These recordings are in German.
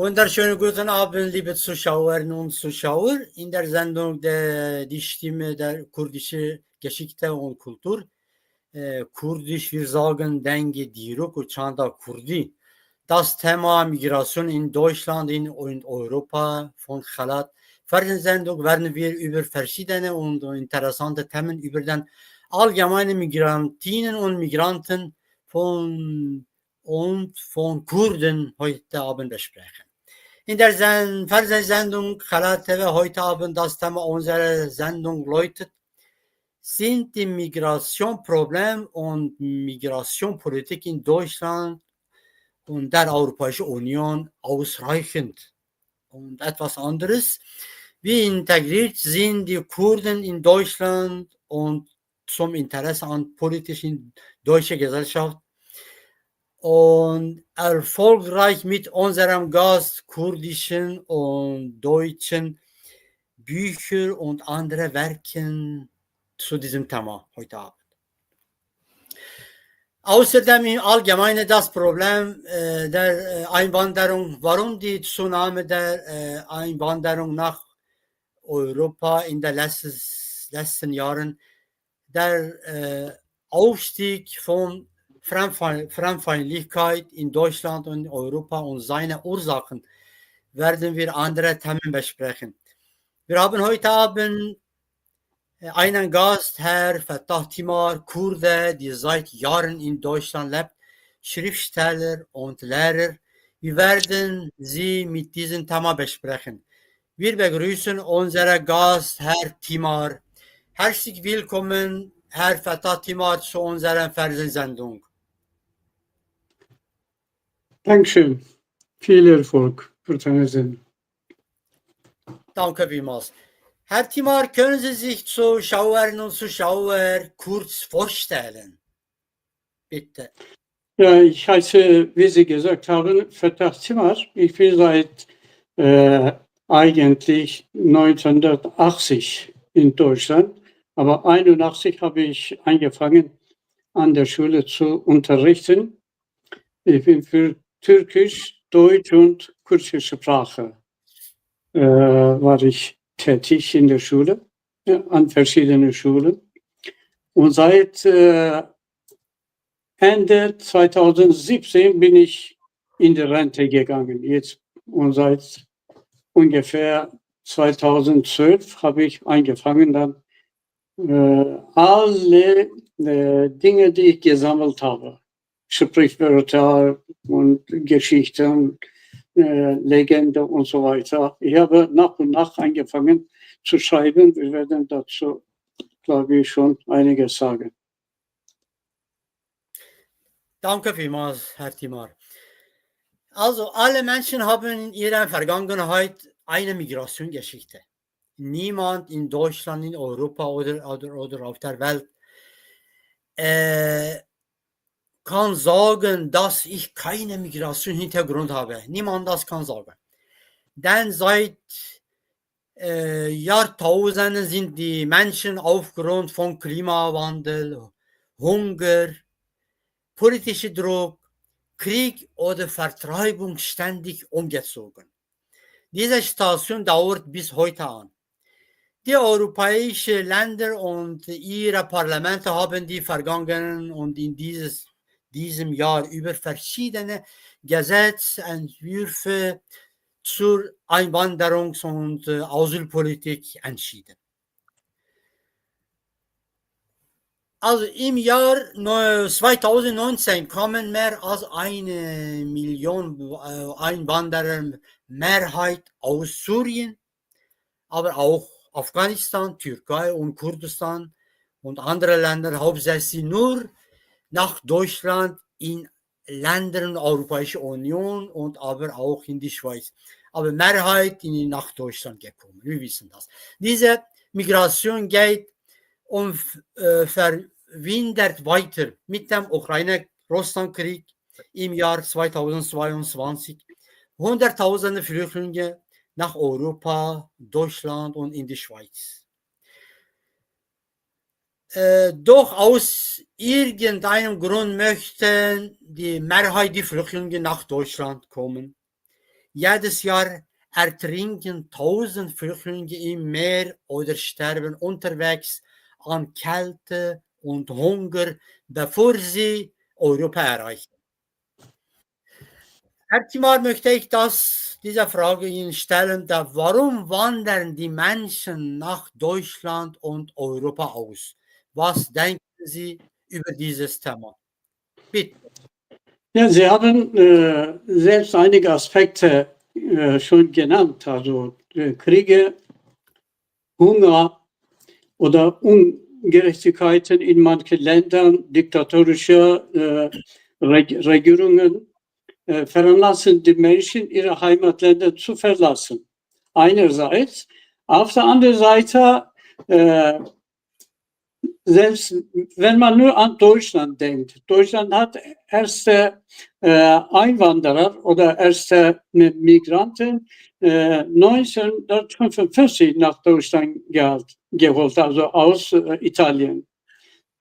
Wunderschönen guten Abend, liebe Zuschauerinnen und Zuschauer. In der Sendung Die Stimme der kurdischen Geschichte und Kultur. Kurdisch, wir sagen Denge Diruk und Chanda Kurdi. Das Thema Migration in Deutschland und Europa von Khalat. Für die Sendung werden wir über verschiedene und interessante Themen über den allgemeinen Migrantinnen und Migranten von Kurden heute Abend besprechen. In der Fernsehsendung Khalat TV heute Abend das Thema unserer Sendung läutet: Sind die Migrationsprobleme und Migrationspolitik in Deutschland und der Europäischen Union ausreichend? Und etwas anderes: Wie integriert sind die Kurden in Deutschland und zum Interesse an politischen deutschen Gesellschaft? Und erfolgreich mit unserem Gast kurdischen und deutschen Bücher und andere Werken zu diesem Thema heute Abend. Außerdem im Allgemeinen das Problem der Einwanderung, warum die Zunahme der Einwanderung nach Europa in den letzten Jahren, der Aufstieg von Fremdenfeindlichkeit in Deutschland und Europa und seine Ursachen, werden wir andere Themen besprechen. Wir haben heute Abend einen Gast, Herr Fatah Timar, Kurde, der seit Jahren in Deutschland lebt, Schriftsteller und Lehrer. Wir werden Sie mit diesem Thema besprechen. Wir begrüßen unseren Gast, Herr Timar. Herzlich willkommen, Herr Fatah Timar, zu unserer Fernsehsendung. Dankeschön. Viel Erfolg für deine Sendung. Danke vielmals. Herr Timar, können Sie sich Zuschauerinnen und Zuschauer kurz vorstellen? Bitte. Ja, ich heiße, wie Sie gesagt haben, Fatah Timar. Ich bin seit eigentlich 1980 in Deutschland, aber 1981 habe ich angefangen, an der Schule zu unterrichten. Ich bin für Türkisch, Deutsch und kurdische Sprache war ich tätig in der Schule, an verschiedenen Schulen. Und seit Ende 2017 bin ich in die Rente gegangen. Jetzt, und seit ungefähr 2012 habe ich angefangen, dann alle Dinge, die ich gesammelt habe, Sprichwörter und Geschichten, Legende und so weiter. Ich habe nach und nach angefangen zu schreiben. Wir werden dazu, glaube ich, schon einiges sagen. Danke vielmals, Herr Timar. Also, alle Menschen haben in ihrer Vergangenheit eine Migrationsgeschichte. Niemand in Deutschland, in Europa oder auf der Welt kann sagen, dass ich keinen Migrationshintergrund habe. Niemand das kann sagen. Denn seit Jahrtausenden sind die Menschen aufgrund von Klimawandel, Hunger, politischer Druck, Krieg oder Vertreibung ständig umgezogen. Diese Situation dauert bis heute an. Die europäischen Länder und ihre Parlamente haben die vergangenen und in diesem Jahr über verschiedene Gesetzentwürfe zur Einwanderungs- und Asylpolitik entschieden. Also im Jahr 2019 kamen mehr als 1 Million Einwanderer, Mehrheit aus Syrien, aber auch Afghanistan, Türkei und Kurdistan und andere Länder, hauptsächlich nur nach Deutschland, in Ländern der Europäischen Union und aber auch in die Schweiz. Aber Mehrheit nach Deutschland gekommen, wir wissen das. Diese Migration geht verwindert weiter mit dem Ukraine-Russland-Krieg im Jahr 2022. Hunderttausende Flüchtlinge nach Europa, Deutschland und in die Schweiz. Doch aus irgendeinem Grund möchten die Mehrheit der Flüchtlinge nach Deutschland kommen. Jedes Jahr ertrinken 1000 Flüchtlinge im Meer oder sterben unterwegs an Kälte und Hunger, bevor sie Europa erreichen. Herr Timar, möchte ich diese Frage Ihnen stellen, warum wandern die Menschen nach Deutschland und Europa aus? Was denken Sie über dieses Thema? Bitte. Ja, Sie haben selbst einige Aspekte schon genannt, also Kriege, Hunger oder Ungerechtigkeiten in manchen Ländern, diktatorische Regierungen veranlassen die Menschen, ihre Heimatländer zu verlassen. Einerseits. Auf der anderen Seite, selbst wenn man nur an Deutschland denkt, Deutschland hat erste Einwanderer oder erste Migranten 1955 nach Deutschland geholt, also aus Italien.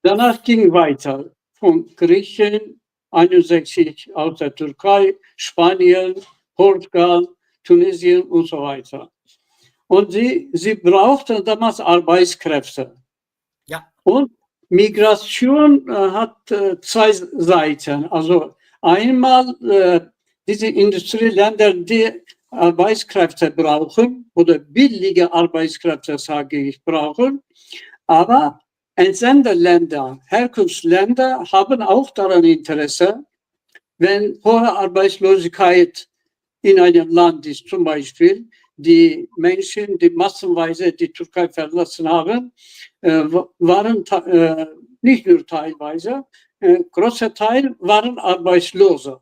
Danach ging weiter von Griechen, 61 aus der Türkei, Spanien, Portugal, Tunesien und so weiter. Und sie brauchten damals Arbeitskräfte. Ja. Und Migration hat zwei Seiten. Also einmal diese Industrieländer, die Arbeitskräfte brauchen oder billige Arbeitskräfte, sage ich, brauchen. Aber Entsenderländer, Herkunftsländer haben auch daran Interesse, wenn hohe Arbeitslosigkeit in einem Land ist, zum Beispiel die Menschen, die massenweise die Türkei verlassen haben, waren nicht nur teilweise, großer Teil waren Arbeitslose.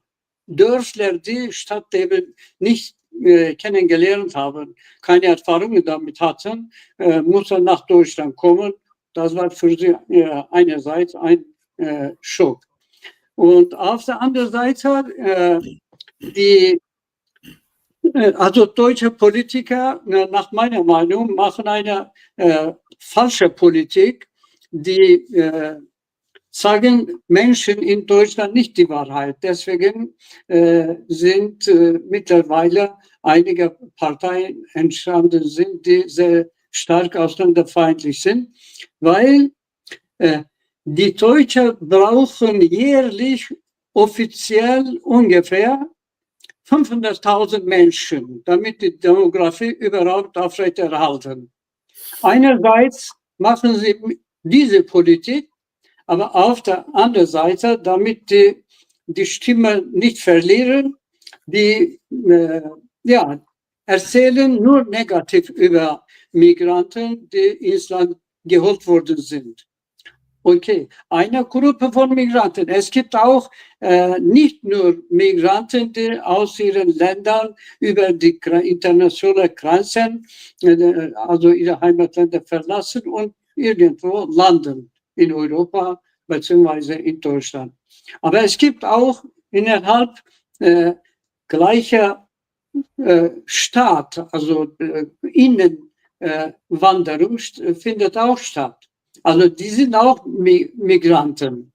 Dörfler, die Stadtleben nicht kennengelernt haben, keine Erfahrungen damit hatten, mussten nach Deutschland kommen. Das war für sie einerseits ein Schock. Und auf der anderen Seite also deutsche Politiker, nach meiner Meinung, machen eine falsche Politik, die sagen Menschen in Deutschland nicht die Wahrheit. Deswegen sind mittlerweile einige Parteien entstanden sind, die sehr stark ausländerfeindlich sind, weil die Deutschen brauchen jährlich offiziell ungefähr 500.000 Menschen, damit die Demografie überhaupt aufrechterhalten. Einerseits machen sie diese Politik, aber auf der anderen Seite, damit die Stimme nicht verlieren, die erzählen nur negativ über Migranten, die ins Land geholt worden sind. Okay, eine Gruppe von Migranten. Es gibt auch nicht nur Migranten, die aus ihren Ländern über die internationalen Grenzen, also ihre Heimatländer verlassen und irgendwo landen in Europa bzw. in Deutschland. Aber es gibt auch innerhalb gleicher Staat, also Innenwanderung findet auch statt. Also die sind auch Migranten.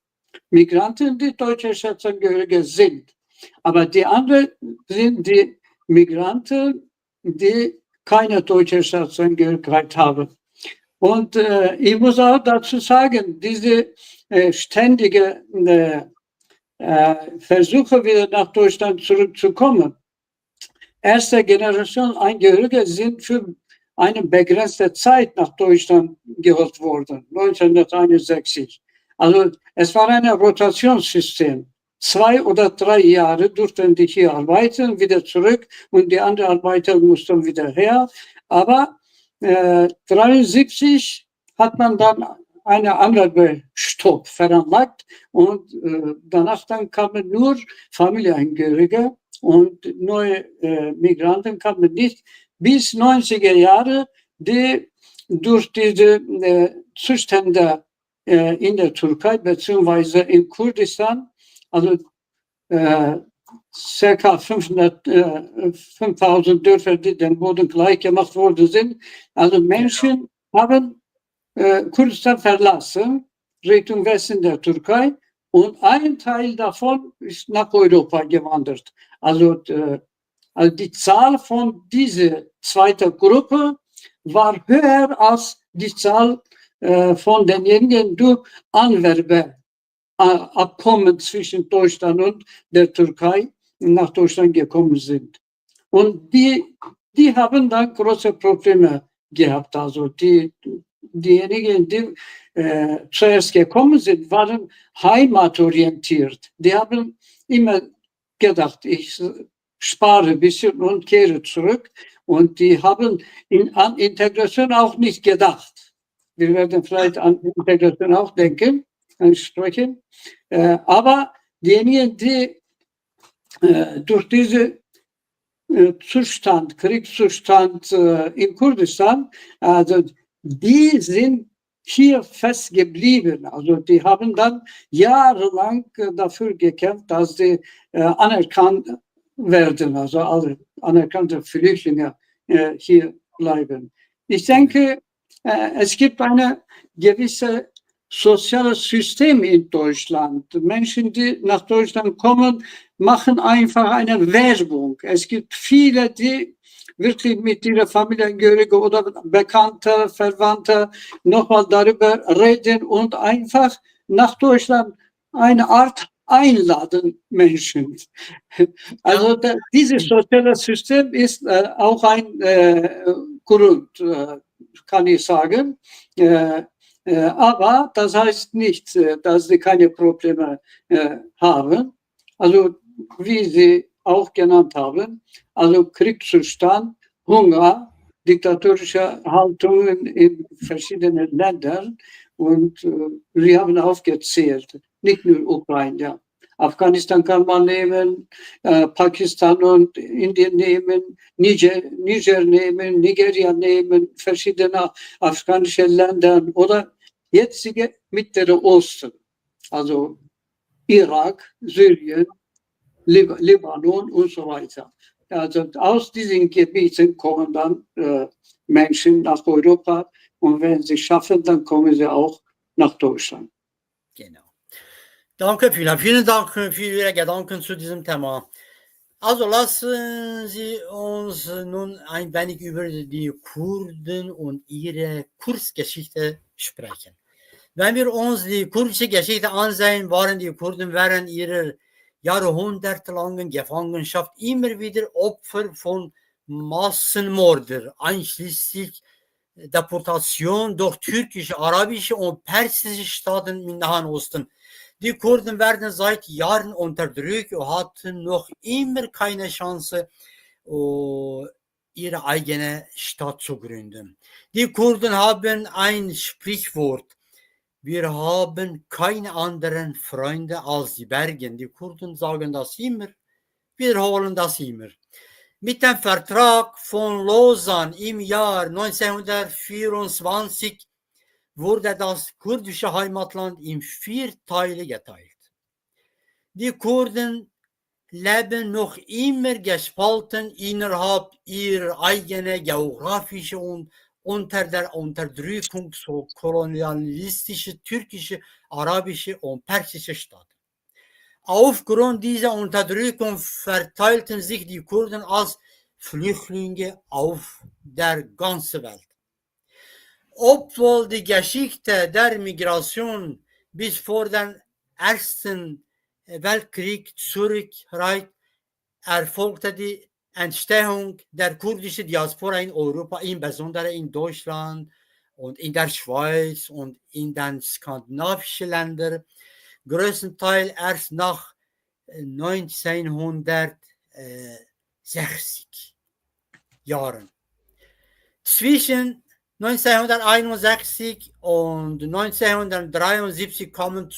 Migranten, die deutsche Staatsangehörige sind. Aber die anderen sind die Migranten, die keine deutsche Staatsangehörigkeit haben. Und ich muss auch dazu sagen, diese ständige Versuche, wieder nach Deutschland zurückzukommen. Erste Generation Angehörige sind für eine begrenzte Zeit nach Deutschland geholt worden, 1961. Also es war ein Rotationssystem. 2 oder 3 Jahre durften die hier arbeiten, wieder zurück und die anderen Arbeiter mussten wieder her. Aber 1973 hat man dann eine andere Stopp veranlagt und danach dann kamen nur Familienangehörige und neue Migranten kamen nicht. Bis 90er Jahre, die durch diese Zustände in der Türkei bzw. in Kurdistan, also ca. 5000 Dörfer, die dem Boden gleich gemacht worden sind. Also Menschen haben Kurdistan verlassen, Richtung Westen der Türkei, und ein Teil davon ist nach Europa gewandert. Also Also die Zahl von dieser zweiten Gruppe war höher als die Zahl von denjenigen durch Anwerbeabkommen zwischen Deutschland und der Türkei nach Deutschland gekommen sind. Und die haben dann große Probleme gehabt. Also diejenigen, die zuerst gekommen sind, waren heimatorientiert. Die haben immer gedacht, ich spare ein bisschen und kehre zurück. Und die haben an Integration auch nicht gedacht. Wir werden vielleicht an Integration auch denken, ansprechen. Aber diejenigen, die durch diesen Zustand, Kriegszustand in Kurdistan, also die sind hier festgeblieben. Also die haben dann jahrelang dafür gekämpft, dass sie anerkannt werden, also alle anerkannte Flüchtlinge hier bleiben. Ich denke, es gibt eine gewisse soziales System in Deutschland. Menschen, die nach Deutschland kommen, machen einfach eine Werbung. Es gibt viele, die wirklich mit ihren Familienangehörigen oder Bekannten, Verwandten nochmal darüber reden und einfach nach Deutschland eine Art einladen Menschen. Also dieses soziale System ist auch ein Grund, kann ich sagen. Aber das heißt nicht, dass sie keine Probleme haben. Also wie Sie auch genannt haben, also Kriegszustand, Hunger, diktatorische Haltungen in verschiedenen Ländern und Sie haben aufgezählt, nicht nur Ukraine, ja. Afghanistan kann man nehmen, Pakistan und Indien nehmen, Niger nehmen, Nigeria nehmen, verschiedene afghanische Länder oder jetzige Mittlere Osten, also Irak, Syrien, Libanon und so weiter. Also aus diesen Gebieten kommen dann Menschen nach Europa und wenn sie schaffen, dann kommen sie auch nach Deutschland. Genau. Danke, vielen Dank für Ihre Gedanken zu diesem Thema. Also lassen Sie uns nun ein wenig über die Kurden und ihre Kurzgeschichte sprechen. Wenn wir uns die kurdische Geschichte ansehen, waren die Kurden während ihrer jahrhundertelangen Gefangenschaft immer wieder Opfer von Massenmorden, einschließlich Deportation durch türkische, arabische und persische Staaten im Nahen Osten. Die Kurden werden seit Jahren unterdrückt und hatten noch immer keine Chance, ihre eigene Stadt zu gründen. Die Kurden haben ein Sprichwort: Wir haben keine anderen Freunde als die Berge. Die Kurden sagen das immer, wiederholen das immer. Mit dem Vertrag von Lausanne im Jahr 1924 wurde das kurdische Heimatland in 4 Teile geteilt. Die Kurden leben noch immer gespalten innerhalb ihrer eigenen geografischen und unter der Unterdrückung so kolonialistische türkische, arabische und persische Staaten. Aufgrund dieser Unterdrückung verteilten sich die Kurden als Flüchtlinge auf der ganzen Welt. Obwohl die Geschichte der Migration bis vor dem Ersten Weltkrieg zurückreicht, erfolgte die Entstehung der kurdischen Diaspora in Europa, insbesondere in Deutschland und in der Schweiz und in den skandinavischen Ländern, größtenteils erst nach 1960 Jahren. Zwischen 1961 und 1973 kamen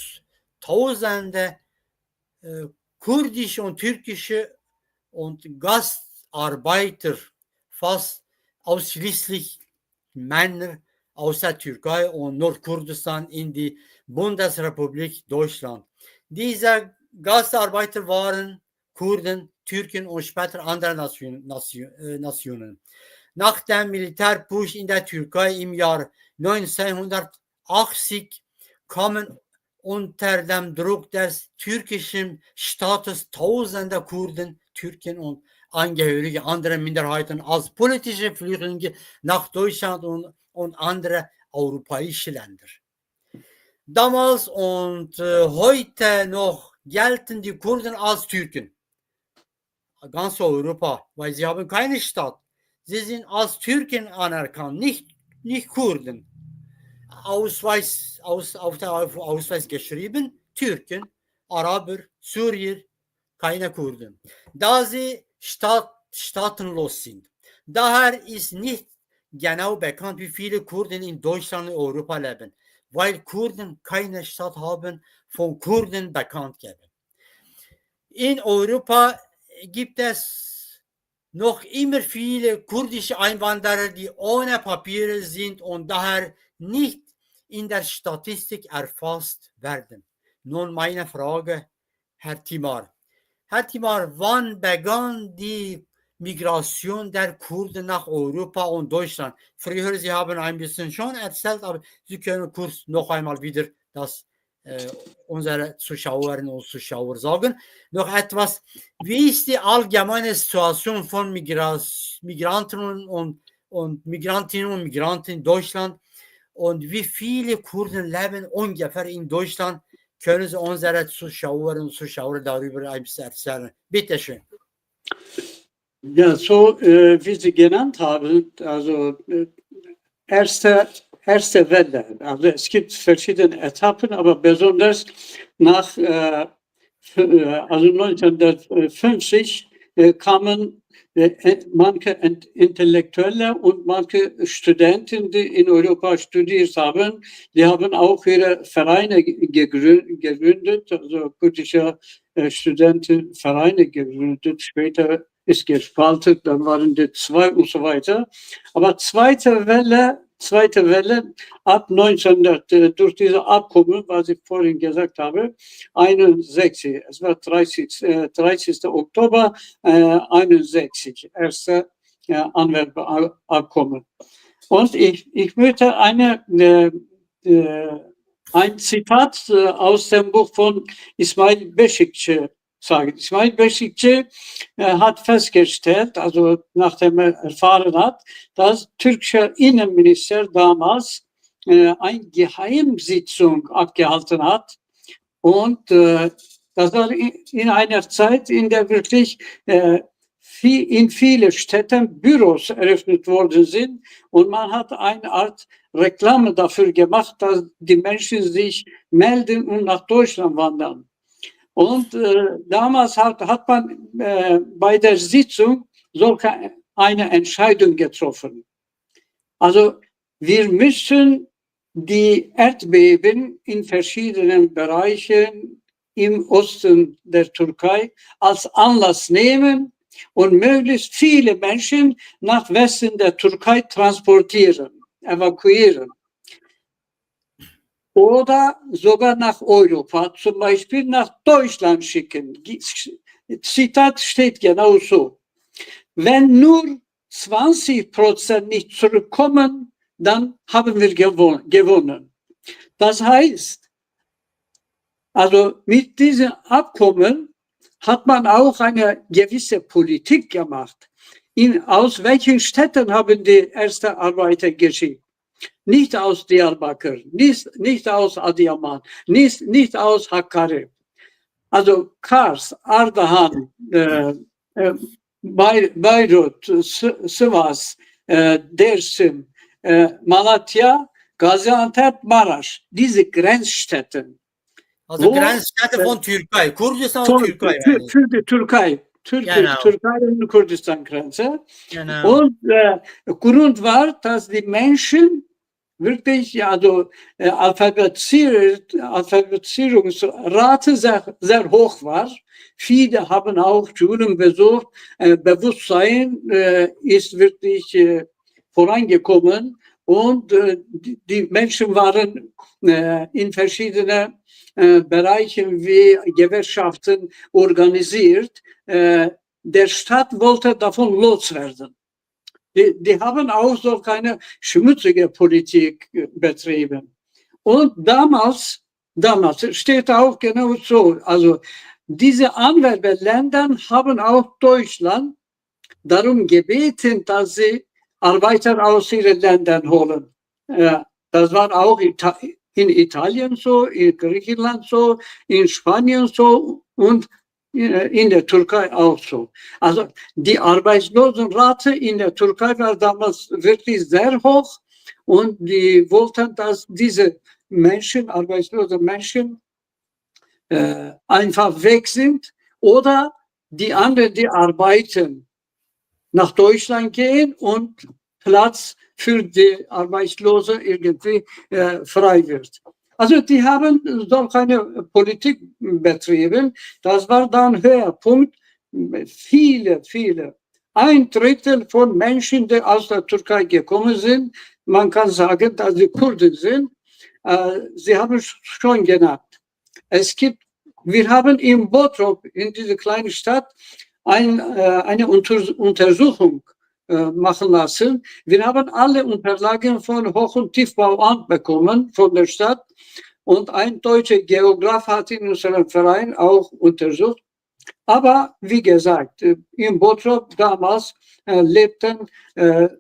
Tausende kurdische und türkische und Gastarbeiter, fast ausschließlich Männer aus der Türkei und Nordkurdistan in die Bundesrepublik Deutschland. Diese Gastarbeiter waren Kurden, Türken und später andere Nationen. Nach dem Militärputsch in der Türkei im Jahr 1980 kamen unter dem Druck des türkischen Staates tausende Kurden, Türken und Angehörige anderer Minderheiten als politische Flüchtlinge nach Deutschland und andere europäische Länder. Damals und heute noch gelten die Kurden als Türken. Ganz Europa, weil sie haben keine Stadt. Sie sind als Türken anerkannt, nicht Kurden. Auf der Ausweis geschrieben, Türken, Araber, Syrier, keine Kurden. Da sie staatenlos sind. Daher ist nicht genau bekannt, wie viele Kurden in Deutschland und Europa leben, weil Kurden keine Stadt haben, von Kurden bekannt geben. In Europa gibt es noch immer viele kurdische Einwanderer, die ohne Papiere sind und daher nicht in der Statistik erfasst werden. Nun meine Frage, Herr Timar. Herr Timar, wann begann die Migration der Kurden nach Europa und Deutschland? Früher, Sie haben ein bisschen schon erzählt, aber Sie können kurz noch einmal wieder das unsere Zuschauerinnen und Zuschauer sagen. Noch etwas, wie ist die allgemeine Situation von Migranten und Migrantinnen und Migranten in Deutschland und wie viele Kurden leben ungefähr in Deutschland? Können Sie unsere Zuschauerinnen und Zuschauer darüber ein bisschen erzählen? Bitte schön. Ja, so wie Sie genannt haben, also erste Welle. Also es gibt verschiedene Etappen, aber besonders nach also 1950 kamen manche Intellektuelle und manche Studenten, die in Europa studiert haben, die haben auch ihre Vereine gegründet, also kurdische Studentenvereine gegründet. Später ist gespaltet, dann waren die zwei und so weiter. Aber zweite Welle ab 1900, durch diese Abkommen, was ich vorhin gesagt habe, 61, es war 30. Oktober 61, erste Anwerbeabkommen. Und ich möchte ein Zitat aus dem Buch von Ismail Beşikçi sagen. Ismail Beşikçi hat festgestellt, also nachdem erfahren hat, dass türkische Innenminister damals eine Geheimsitzung abgehalten hat und das war in einer Zeit, in der wirklich in vielen Städten Büros eröffnet worden sind und man hat eine Art Reklame dafür gemacht, dass die Menschen sich melden und nach Deutschland wandern. Und damals hat man bei der Sitzung solche eine Entscheidung getroffen. Also wir müssen die Erdbeben in verschiedenen Bereichen im Osten der Türkei als Anlass nehmen und möglichst viele Menschen nach Westen der Türkei transportieren, evakuieren. Oder sogar nach Europa, zum Beispiel nach Deutschland schicken. Zitat steht genau so. Wenn nur 20% nicht zurückkommen, dann haben wir gewonnen. Das heißt, also mit diesem Abkommen hat man auch eine gewisse Politik gemacht. Aus welchen Städten haben die ersten Arbeiter geschickt? Nicht aus Diyarbakır, nicht aus Adıyaman, nicht aus Hakkari. Also Kars, Ardahan, Bayrut, Sivas, Dersim, Malatya, Gaziantep, Maraş. Diese Grenzstädte. Also Grenzstädte von Türkei, Kurdistan und Türkei. Für die Türkei. Genau. Türkei und Kurdistan-Grenze. Genau. Und Grund war, dass die Menschen wirklich, also Alphabetisierungsrate sehr hoch war. Viele haben auch Schulen besucht. Bewusstsein ist wirklich vorangekommen und die Menschen waren in verschiedenen Bereichen wie Gewerkschaften organisiert. Der Staat wollte davon loswerden. Die haben auch so keine schmutzige Politik betrieben. Und damals steht auch genau so, also diese Anwerbeländer haben auch Deutschland darum gebeten, dass sie Arbeiter aus ihren Ländern holen. Das war auch in Italien so, in Griechenland so, in Spanien so und in der Türkei auch so. Also die Arbeitslosenrate in der Türkei war damals wirklich sehr hoch und die wollten, dass diese Menschen, arbeitslose Menschen, einfach weg sind oder die anderen, die arbeiten, nach Deutschland gehen und Platz für die Arbeitslose irgendwie frei wird. Also die haben solch eine Politik betrieben. Das war dann Höhepunkt. Viele, viele. Ein Drittel von Menschen, die aus der Türkei gekommen sind, man kann sagen, dass sie Kurden sind. Sie haben es schon genannt. Wir haben in Bottrop, in dieser kleinen Stadt, eine Untersuchung machen lassen. Wir haben alle Unterlagen von Hoch- und Tiefbauamt bekommen, von der Stadt. Und ein deutscher Geograf hat in unserem Verein auch untersucht. Aber wie gesagt, in Bottrop damals lebten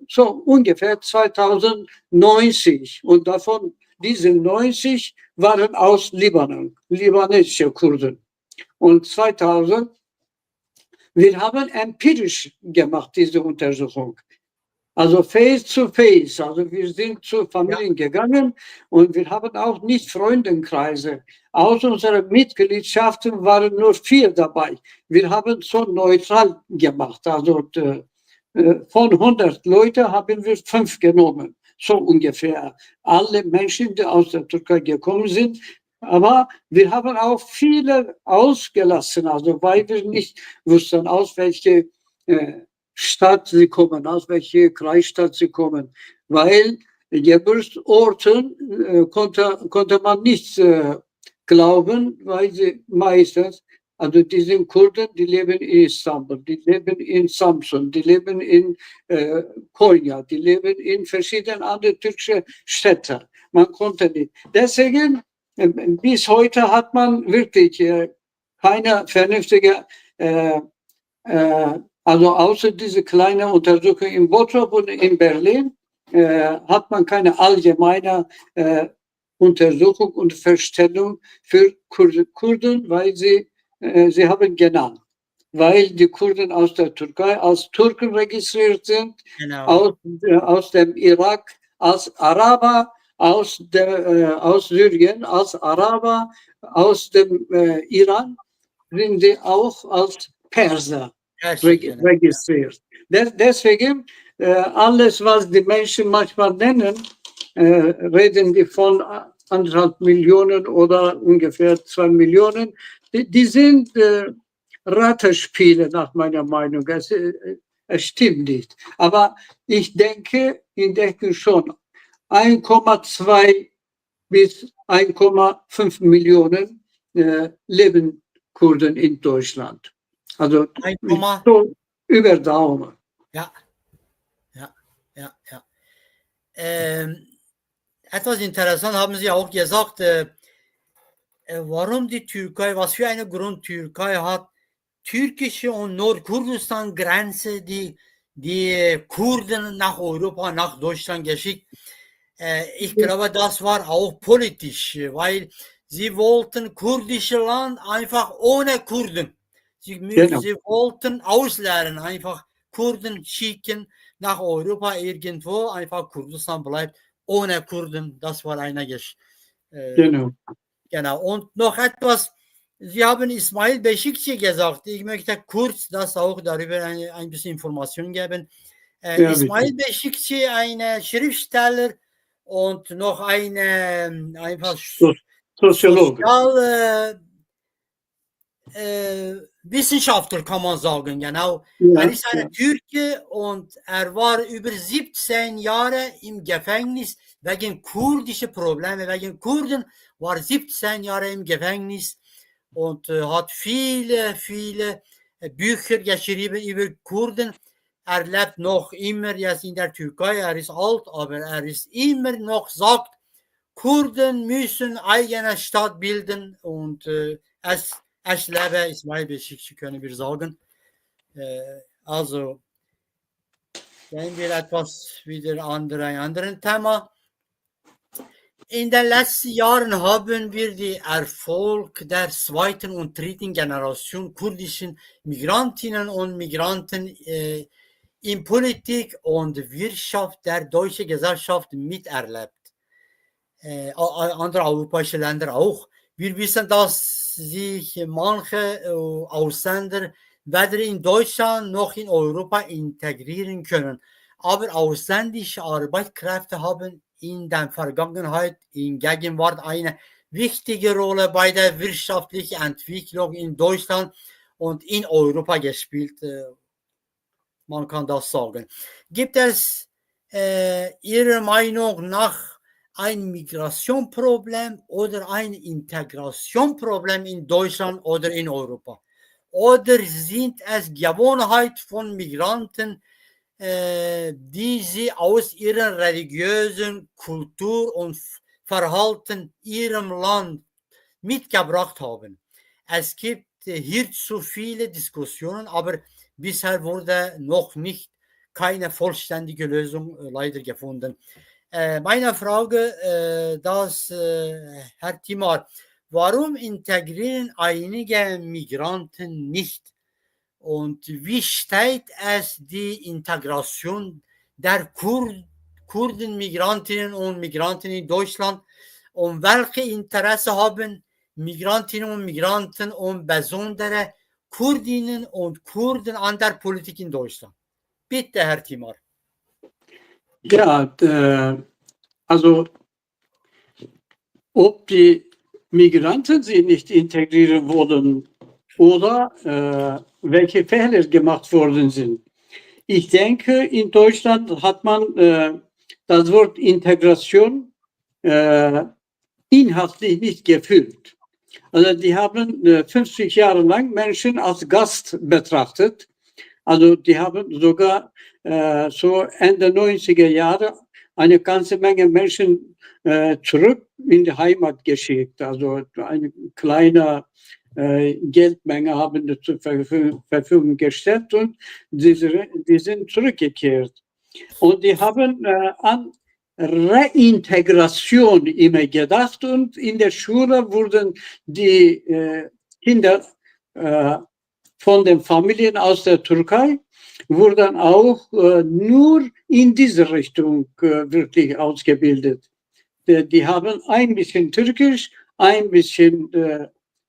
so ungefähr 2090 und davon diese 90 waren aus Libanon, libanesische Kurden. Und 2000, wir haben empirisch gemacht, diese Untersuchung. Also face to face, also wir sind zu Familien gegangen und wir haben auch nicht Freundenkreise. Aus unseren Mitgliedschaften waren nur 4 dabei. Wir haben so neutral gemacht. Also von 100 Leuten haben wir 5 genommen. So ungefähr. Alle Menschen, die aus der Türkei gekommen sind. Aber wir haben auch viele ausgelassen, also weil wir nicht wussten, aus welche Stadt sie kommen, aus welcher Kreisstadt sie kommen. Weil Geburtsorten konnte man nicht glauben, weil sie meistens, also die sind Kurden, die leben in Istanbul, die leben in Samsun, die leben in Konya, die leben in verschiedenen anderen türkischen Städten. Man konnte nicht. Deswegen, bis heute hat man wirklich keine vernünftige also außer diese kleine Untersuchung in Bottrop und in Berlin hat man keine allgemeine Untersuchung und Feststellung für Kurden, weil sie haben genannt, weil die Kurden aus der Türkei als Türken registriert sind, Genau. aus dem Irak als Araber, aus Syrien als Araber, aus dem Iran sind sie auch als Perser Gerçekten. registriert. Deswegen, alles, was die Menschen manchmal nennen, reden die von 1,5 Millionen oder ungefähr 2 Millionen. Die sind Ratespiele nach meiner Meinung. Es stimmt nicht. Aber ich denke schon 1,2 bis 1,5 Millionen leben Kurden in Deutschland. Also 1, so über Daumen. ja, ja, ja, ja. Etwas interessant haben Sie auch gesagt, warum die Türkei, was für einen Grund Türkei hat, türkische und Nordkurdistan-Grenze, die Kurden nach Europa, nach Deutschland geschickt. Ich glaube, das war auch politisch, weil sie wollten kurdische Land einfach ohne Kurden. Genau. Sie wollten ausleeren, einfach Kurden schicken nach Europa irgendwo, einfach Kurdistan bleibt ohne Kurden. Das war eine Genau. Genau. Und noch etwas, Sie haben Ismail Beşikçi gesagt. Ich möchte kurz das auch darüber ein bisschen Information geben. Ja, Ismail Beşikçi, ein Schriftsteller und noch eine einfach Soziologe. Sozial Wissenschaftler kann man sagen, genau. Ja, Er ist ein Türke und er war über 17 Jahre im Gefängnis wegen kurdischer Probleme. Wegen Kurden war 17 Jahre im Gefängnis und hat viele, viele Bücher geschrieben über Kurden. Er lebt noch immer jetzt in der Türkei. Er ist alt, aber er ist immer noch sagt, Kurden müssen eigene Stadt bilden und es lebe Ismail Beşikçi, können wir sagen. Also Gehen wir etwas wieder ein anderes Thema. In den letzten Jahren haben wir den Erfolg der zweiten und dritten Generation kurdischen Migrantinnen und Migranten in Politik und Wirtschaft der deutschen Gesellschaft miterlebt. Andere europäische Länder auch. Wir wissen, dass sich manche Ausländer weder in Deutschland noch in Europa integrieren können. Aber ausländische Arbeitskräfte haben in der Vergangenheit in Gegenwart eine wichtige Rolle bei der wirtschaftlichen Entwicklung in Deutschland und in Europa gespielt. Man kann das sagen. Gibt es Ihrer Meinung nach ein Migrationsproblem oder ein Integrationsproblem in Deutschland oder in Europa? Oder sind es Gewohnheiten von Migranten, die sie aus ihrer religiösen Kultur und Verhalten ihrem Land mitgebracht haben? Es gibt hierzu viele Diskussionen, aber bisher wurde noch nicht keine vollständige Lösung leider gefunden. Meine Frage, Herr Timar, warum integrieren einige Migranten nicht? Und wie steht es die Integration der Kurden, Migrantinnen und Migranten in Deutschland? Und welche Interesse haben Migrantinnen und Migranten und besondere Kurdinnen und Kurden an der Politik in Deutschland? Bitte, Herr Timar. Ja, also ob die Migranten sie nicht integrieren wollen oder welche Fehler gemacht worden sind. Ich denke, in Deutschland hat man das Wort Integration inhaltlich nicht gefüllt. Also die haben 50 Jahre lang Menschen als Gast betrachtet. Also die haben sogar so Ende 90er Jahre eine ganze Menge Menschen zurück in die Heimat geschickt. Also eine kleine Geldmenge haben sie zur Verfügung gestellt und die sind zurückgekehrt. Und die haben an Reintegration immer gedacht und in der Schule wurden die Kinder von den Familien aus der Türkei wurden auch nur in diese Richtung wirklich ausgebildet. Die haben ein bisschen Türkisch, ein bisschen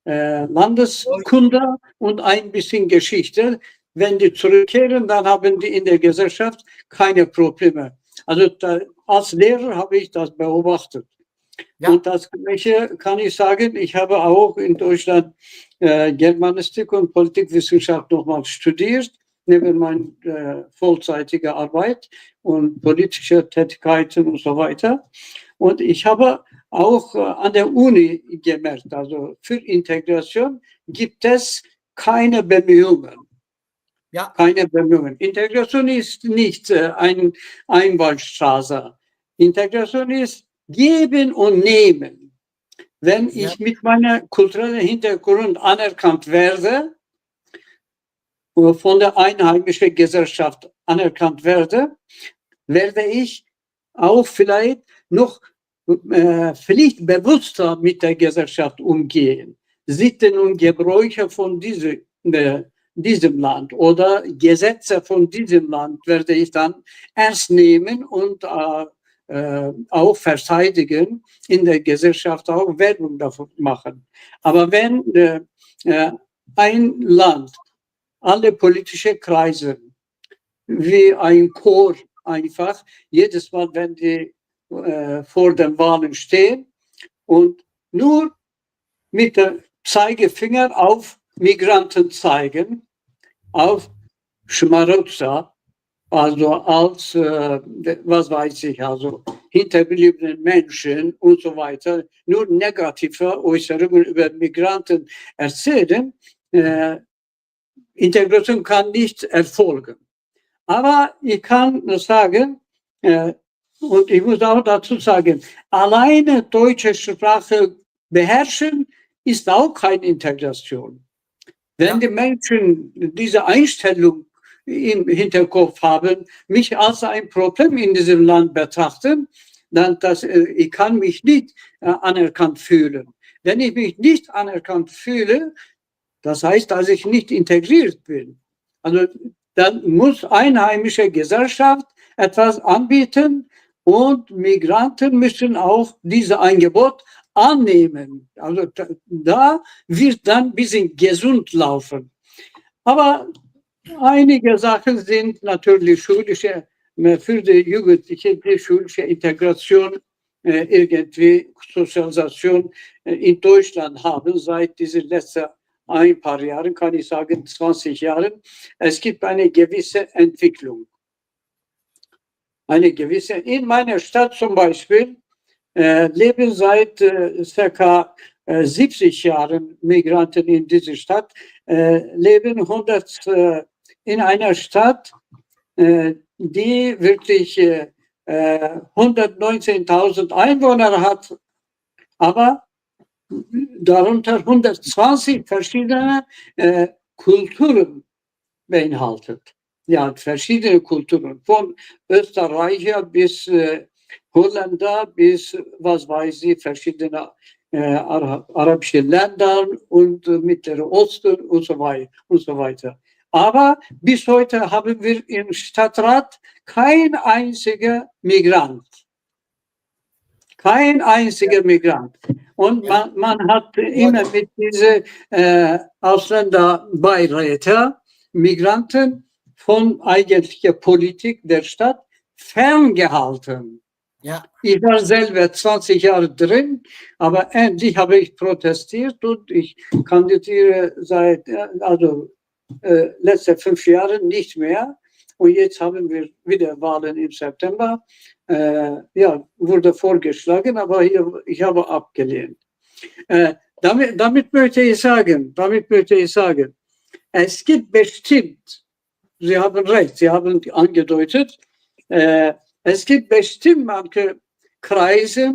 Landeskunde und ein bisschen Geschichte. Wenn die zurückkehren, dann haben die in der Gesellschaft keine Probleme. Also als Lehrer habe ich das beobachtet. Ja. Und das Gleiche kann ich sagen, ich habe auch in Deutschland Germanistik und Politikwissenschaft nochmal studiert, neben meiner vollzeitigen Arbeit und politische Tätigkeiten und so weiter. Und ich habe auch an der Uni gemerkt, also für Integration gibt es keine Bemühungen. Ja. Keine Bemühungen. Integration ist nicht eine Einbahnstraße. Integration ist geben und nehmen. Wenn ich mit meinem kulturellen Hintergrund anerkannt werde, von der einheimischen Gesellschaft anerkannt werde, werde ich auch vielleicht noch pflichtbewusster mit der Gesellschaft umgehen. Sitten und Gebräuche von diesem Land oder Gesetze von diesem Land werde ich dann ernst nehmen und auch verteidigen, in der Gesellschaft auch Werbung davon machen. Aber wenn ein Land alle politische Kreise wie ein Chor einfach jedes Mal, wenn die vor den Wahlen stehen und nur mit dem Zeigefinger auf Migranten zeigen, auf Schmarotzer, also als, was weiß ich, also hinterbliebenen Menschen und so weiter, nur negative Äußerungen über Migranten erzählen, Integration kann nicht erfolgen. Aber ich kann sagen, und ich muss auch dazu sagen, alleine deutsche Sprache beherrschen ist auch keine Integration. Wenn die Menschen diese Einstellung im Hinterkopf haben, mich als ein Problem in diesem Land betrachten, dann ich kann mich nicht anerkannt fühlen. Wenn ich mich nicht anerkannt fühle, das heißt, dass ich nicht integriert bin. Also dann muss einheimische Gesellschaft etwas anbieten und Migranten müssen auch dieses Angebot annehmen. Also da wird dann ein bisschen gesund laufen. Aber einige Sachen sind natürlich schulische, für die Jugendlichen, die schulische Integration, irgendwie Sozialisation in Deutschland haben seit diesen letzten ein paar Jahren, kann ich sagen 20 Jahren. Es gibt eine gewisse Entwicklung. In meiner Stadt zum Beispiel leben seit ca. 70 Jahren Migranten in dieser Stadt, leben 100 in einer Stadt, die wirklich 119.000 Einwohner hat, aber darunter 120 verschiedene Kulturen beinhaltet. Ja, verschiedene Kulturen, von Österreicher bis Holländer bis, was weiß ich, verschiedene arabische Länder und Mittlerer Osten und so weiter und so weiter. Aber bis heute haben wir im Stadtrat kein einziger Migrant. Kein einziger Migrant. Und man hat immer mit diesen Ausländerbeiräten Migranten von eigentlicher Politik der Stadt ferngehalten. Ja. Ich war selber 20 Jahre drin, aber endlich habe ich protestiert und ich kandidiere seit letzten 5 Jahren nicht mehr. Und jetzt haben wir wieder Wahlen im September. Wurde vorgeschlagen, aber ich habe abgelehnt. Damit möchte ich sagen, es gibt bestimmt, Sie haben recht, Sie haben angedeutet, es gibt bestimmt manche Kreise,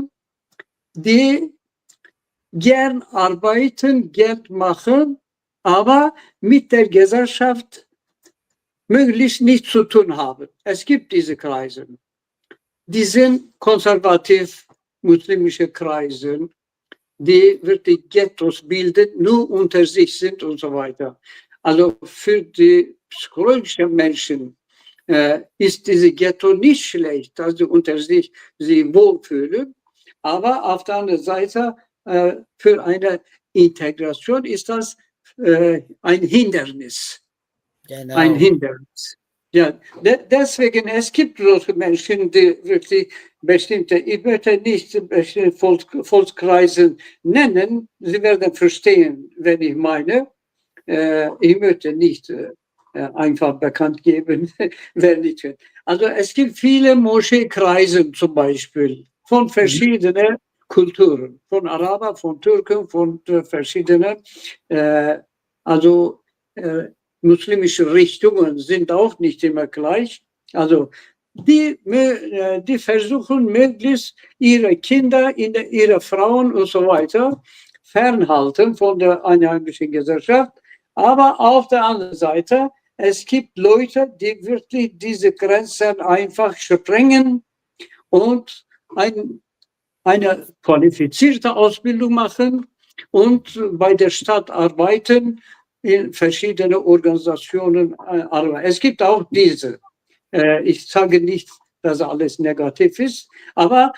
die gern arbeiten, Geld machen, aber mit der Gesellschaft möglichst nichts zu tun haben. Es gibt diese Kreise. Die sind konservativ muslimische Kreise, die wirklich Ghettos bilden, nur unter sich sind und so weiter. Also für die psychologischen Menschen ist diese Ghetto nicht schlecht, dass sie unter sich wohlfühlen. Aber auf der anderen Seite für eine Integration ist das ein Hindernis. Genau. Ein Hindernis. Ja, deswegen, es gibt solche Menschen, die wirklich bestimmte, ich möchte nicht bestimmte Volkskreise nennen, sie werden verstehen, wenn ich meine. Ich möchte nicht einfach bekannt geben, wer nicht will. Also es gibt viele Moscheekreise zum Beispiel von verschiedenen Kulturen, von Arabern, von Türken, von verschiedenen, muslimische Richtungen sind auch nicht immer gleich. Also die versuchen möglichst ihre Kinder, ihre Frauen und so weiter fernhalten von der einheimischen Gesellschaft. Aber auf der anderen Seite, es gibt Leute, die wirklich diese Grenzen einfach sprengen und eine qualifizierte Ausbildung machen und bei der Stadt arbeiten, in verschiedenen Organisationen arbeiten. Es gibt auch diese. Ich sage nicht, dass alles negativ ist, aber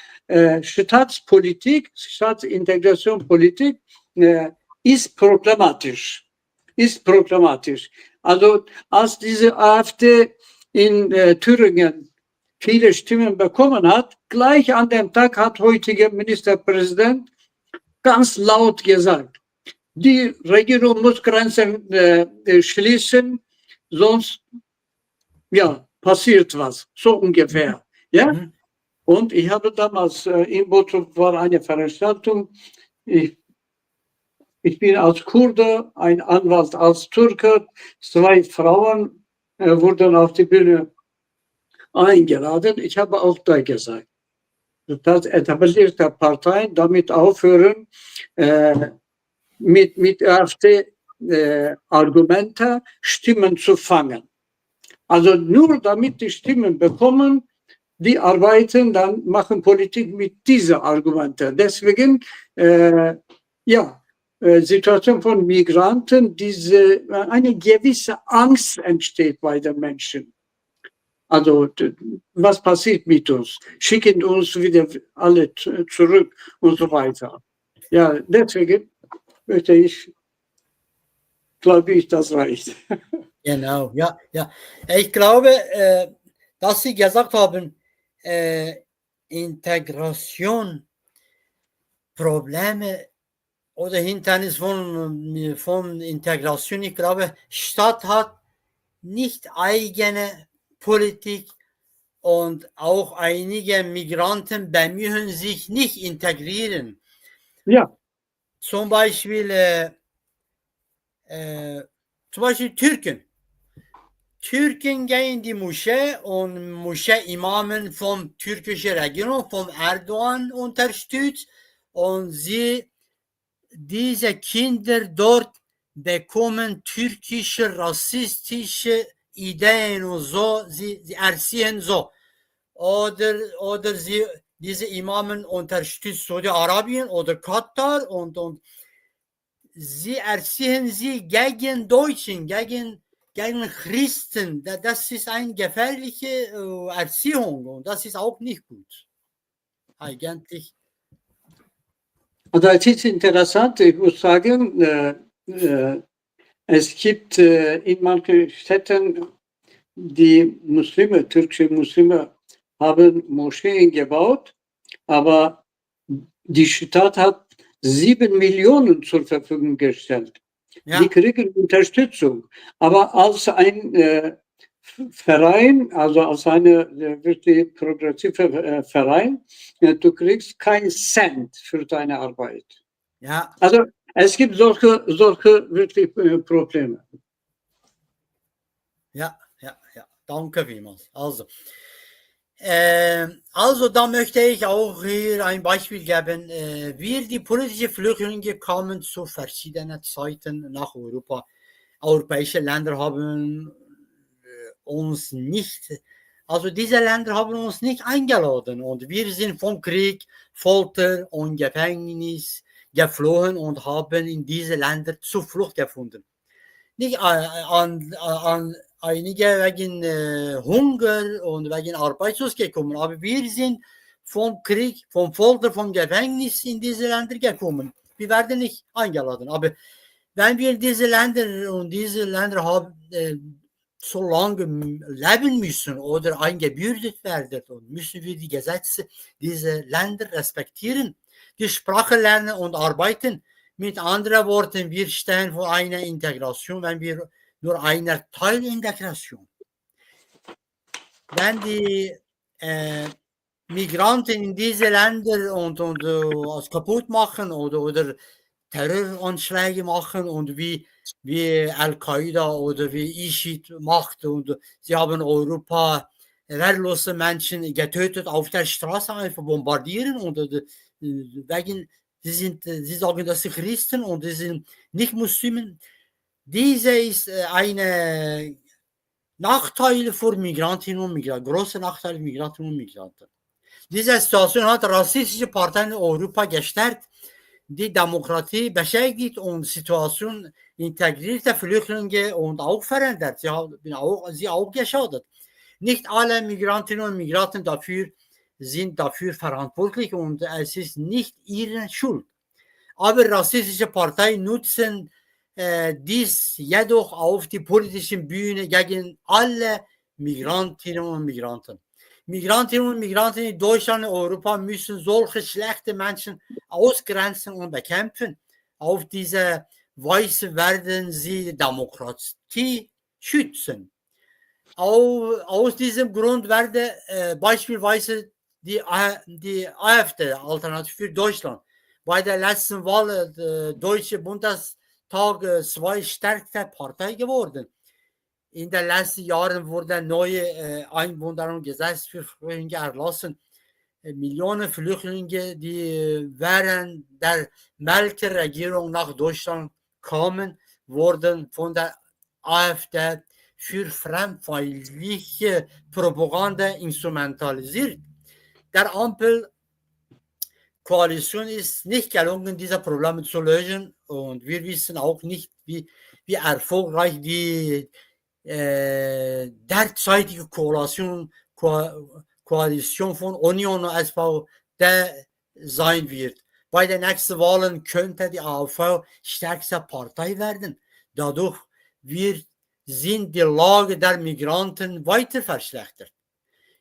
Staatspolitik, Staatsintegrationpolitik ist problematisch. Also als diese AfD in Thüringen viele Stimmen bekommen hat, gleich an dem Tag hat heutiger Ministerpräsident ganz laut gesagt, die Regierung muss Grenzen schließen, sonst passiert was, so ungefähr. Ja? Mhm. Und ich habe damals in Bottrop war eine Veranstaltung. Ich bin als Kurde, ein Anwalt als Türke, 2 Frauen wurden auf die Bühne eingeladen. Ich habe auch da gesagt, dass etablierte Parteien damit aufhören, mit AfD Argumente Stimmen zu fangen. Also nur damit die Stimmen bekommen, die arbeiten, dann machen Politik mit diesen Argumenten. Deswegen, Situation von Migranten, eine gewisse Angst entsteht bei den Menschen. Also, was passiert mit uns? Schicken uns wieder alle zurück und so weiter. Ja, deswegen glaube ich, das reicht. Genau, ja, ja. Ich glaube, dass Sie gesagt haben, Integration, Probleme oder Hindernis von Integration. Ich glaube, Stadt hat nicht eigene Politik und auch einige Migranten bemühen sich nicht integrieren. Ja. Zum Beispiel Türken. Türken gehen in die Moschee und Moschee-Imamen vom türkischen Regierung, vom Erdogan unterstützt und diese Kinder dort bekommen türkische, rassistische Ideen und so, sie erziehen so. Oder diese Imamen unterstützen Saudi-Arabien oder Katar und sie erziehen sie gegen Deutschen, gegen Christen. Das ist eine gefährliche Erziehung und das ist auch nicht gut. Eigentlich. Also es ist interessant, ich muss sagen, es gibt in manchen Städten, die Muslime, türkische Muslime, haben Moscheen gebaut, aber die Stadt hat 7 Millionen zur Verfügung gestellt. Ja. Die kriegen Unterstützung. Aber als ein Verein, also als eine wirklich progressive Verein, du kriegst keinen Cent für deine Arbeit. Ja. Also es gibt solche wirklich Probleme. Ja. Danke vielmals. Also, da möchte ich auch hier ein Beispiel geben. Wir, die politischen Flüchtlinge, kamen zu verschiedenen Zeiten nach Europa. Europäische Länder haben uns nicht, also diese Länder haben uns nicht eingeladen und wir sind vom Krieg, Folter und Gefängnis geflohen und haben in diese Länder Zuflucht gefunden. Nicht an einige wegen Hunger und wegen Arbeitslos gekommen, aber wir sind vom Krieg, vom Folter, vom Gefängnis in diese Länder gekommen. Wir werden nicht eingeladen, aber wenn wir diese Länder haben, so lange leben müssen oder eingebürgert werden, und müssen wir die Gesetze dieser Länder respektieren, die Sprache lernen und arbeiten. Mit anderen Worten, wir stehen vor einer Integration, wenn wir nur einer Teilintegration. Wenn die Migranten in diese Länder und was kaputt machen oder Terroranschläge machen und wie Al-Qaida oder wie ISIS macht und sie haben Europa wehrlose Menschen getötet auf der Straße, einfach bombardieren und wegen sie sagen, dass sie Christen und sie sind nicht Muslimen. Diese ist eine Nachteil für Migrantinnen und Migranten, große Nachteil für Migrantinnen und Migranten. Diese Situation hat rassistische Parteien in Europa gestärkt, die Demokratie beschädigt und Situation integrierte Flüchtlinge und auch verändert. Sie auch geschadet. Nicht alle Migrantinnen und Migranten sind dafür verantwortlich und es ist nicht ihre Schuld. Aber rassistische Parteien nutzen dies jedoch auf die politischen Bühne gegen alle Migrantinnen und Migranten. Migrantinnen und Migranten in Deutschland und Europa müssen solche schlechte Menschen ausgrenzen und bekämpfen. Auf diese Weise werden sie Demokratie schützen. Aus diesem Grund werde beispielsweise die AfD, Alternative für Deutschland, bei der letzten Wahl der Deutsche Bundestag 2 stärkste Partei geworden. In den letzten Jahren wurde neue Einwanderungsgesetz für Flüchtlinge erlassen. Millionen Flüchtlinge, die während der Merkel-Regierung nach Deutschland kamen, wurden von der AfD für fremdfeindliche Propaganda instrumentalisiert. Der Ampelkoalition ist nicht gelungen, diese Probleme zu lösen, und wir wissen auch nicht, wie erfolgreich die derzeitige Koalition von Union und SPD sein wird. Bei den nächsten Wahlen könnte die AfD stärkste Partei werden. Dadurch wird die Lage der Migranten weiter verschlechtert.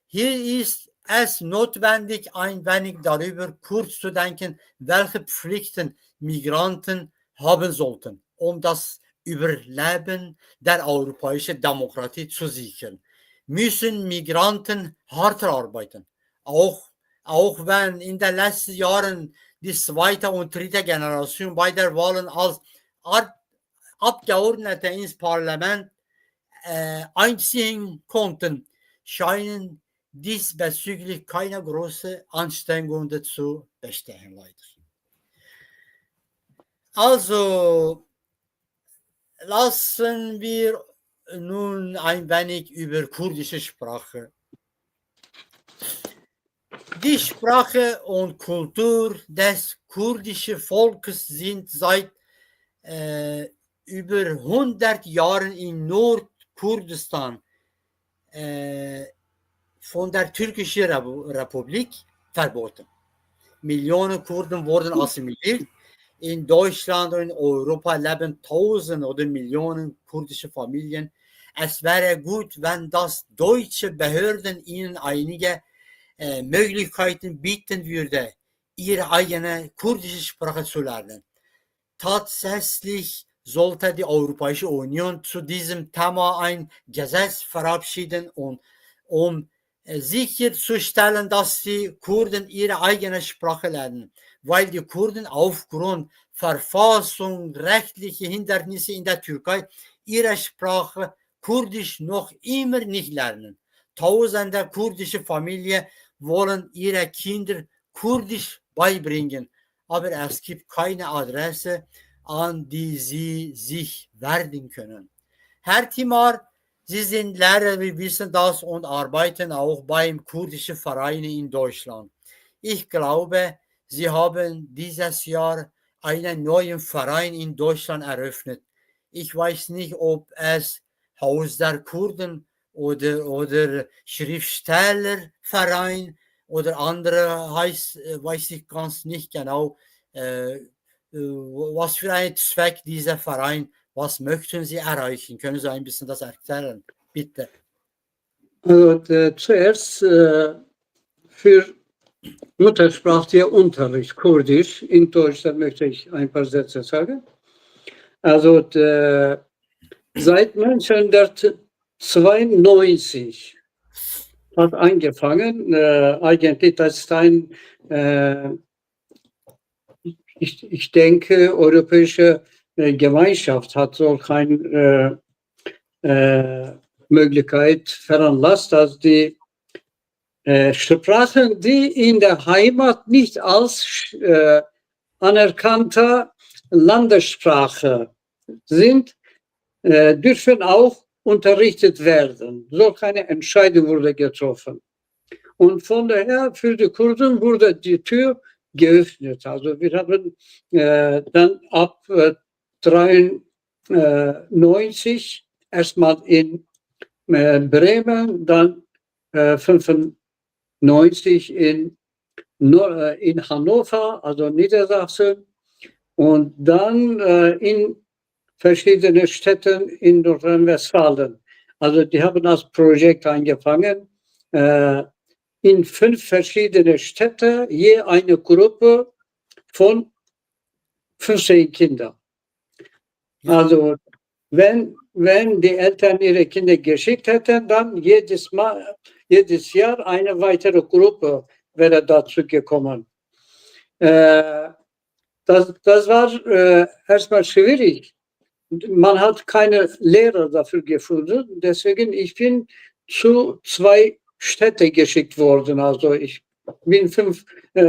Hier ist es notwendig, ein wenig darüber kurz zu denken, welche Pflichten Migranten haben sollten, um das Überleben der europäischen Demokratie zu sichern. Müssen Migranten härter arbeiten, auch wenn in den letzten Jahren die zweite und dritte Generation bei der Wahlen als Abgeordnete ins Parlament einziehen konnten, scheinen diesbezüglich keine große Anstrengungen zu bestehen, leider. Also lassen wir nun ein wenig über kurdische Sprache. Die Sprache und Kultur des kurdischen Volkes sind seit über 100 Jahren in Nordkurdistan von der türkischen Republik verboten. Millionen Kurden wurden assimiliert. In Deutschland und in Europa leben Tausende oder Millionen kurdische Familien. Es wäre gut, wenn das deutsche Behörden ihnen einige Möglichkeiten bieten würde, ihre eigene kurdische Sprache zu lernen. Tatsächlich sollte die Europäische Union zu diesem Thema ein Gesetz verabschieden, und um sicherzustellen, dass die Kurden ihre eigene Sprache lernen, weil die Kurden aufgrund verfassungsrechtlicher Hindernisse in der Türkei ihre Sprache Kurdisch noch immer nicht lernen. Tausende kurdische Familien wollen ihre Kinder Kurdisch beibringen, aber es gibt keine Adresse, an die sie sich wenden können. Herr Timar, Sie sind Lehrer, wir wissen das, und arbeiten auch beim kurdischen Verein in Deutschland. Ich glaube, Sie haben dieses Jahr einen neuen Verein in Deutschland eröffnet. Ich weiß nicht, ob es Haus der Kurden oder Schriftstellerverein oder andere heißt, weiß ich ganz nicht genau, was für ein Zweck dieser Verein. Was möchten Sie erreichen? Können Sie ein bisschen das erklären? Bitte. Also zuerst für muttersprachlicher Unterricht, Kurdisch. In Deutschland möchte ich ein paar Sätze sagen. Also seit 1992 hat angefangen, eigentlich das ist ein, ich denke, europäische Gemeinschaft hat so keine Möglichkeit veranlasst, dass die Sprachen, die in der Heimat nicht als anerkannte Landessprache sind, dürfen auch unterrichtet werden. So eine Entscheidung wurde getroffen. Und von daher für die Kurden wurde die Tür geöffnet. Also wir haben dann ab 1993 erstmal in Bremen, dann 1995 in Hannover, also Niedersachsen, und dann in verschiedenen Städten in Nordrhein-Westfalen. Also die haben das Projekt angefangen, in 5 verschiedene Städte, je eine Gruppe von 15 Kindern. Also wenn die Eltern ihre Kinder geschickt hätten, dann jedes Jahr eine weitere Gruppe wäre dazu gekommen. Das war erstmal schwierig. Man hat keine Lehrer dafür gefunden. Deswegen ich bin zu 2 Städte geschickt worden. Also ich bin für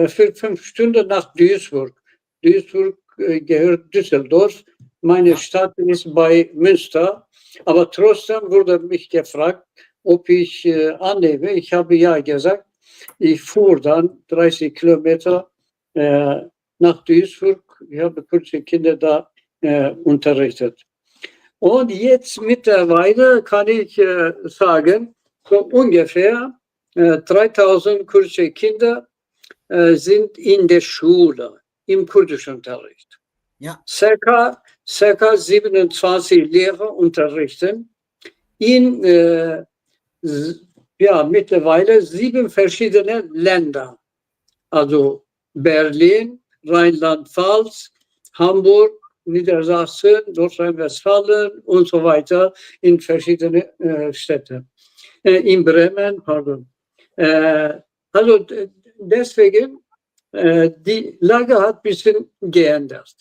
5 Stunden nach Duisburg. Duisburg gehört Düsseldorf. Meine Stadt ist bei Münster. Aber trotzdem wurde mich gefragt, ob ich annehme. Ich habe ja gesagt. Ich fuhr dann 30 Kilometer nach Duisburg. Ich habe kurze Kinder da unterrichtet. Und jetzt mittlerweile kann ich sagen, so ungefähr 3000 kurdische Kinder sind in der Schule, im Kurdischunterricht. Ja. Circa 27 Lehrer unterrichten in mittlerweile 7 verschiedene Länder. Also Berlin, Rheinland-Pfalz, Hamburg, Niedersachsen, Nordrhein-Westfalen und so weiter in verschiedenen Städten. In Bremen, pardon. Also deswegen, die Lage hat ein bisschen geändert.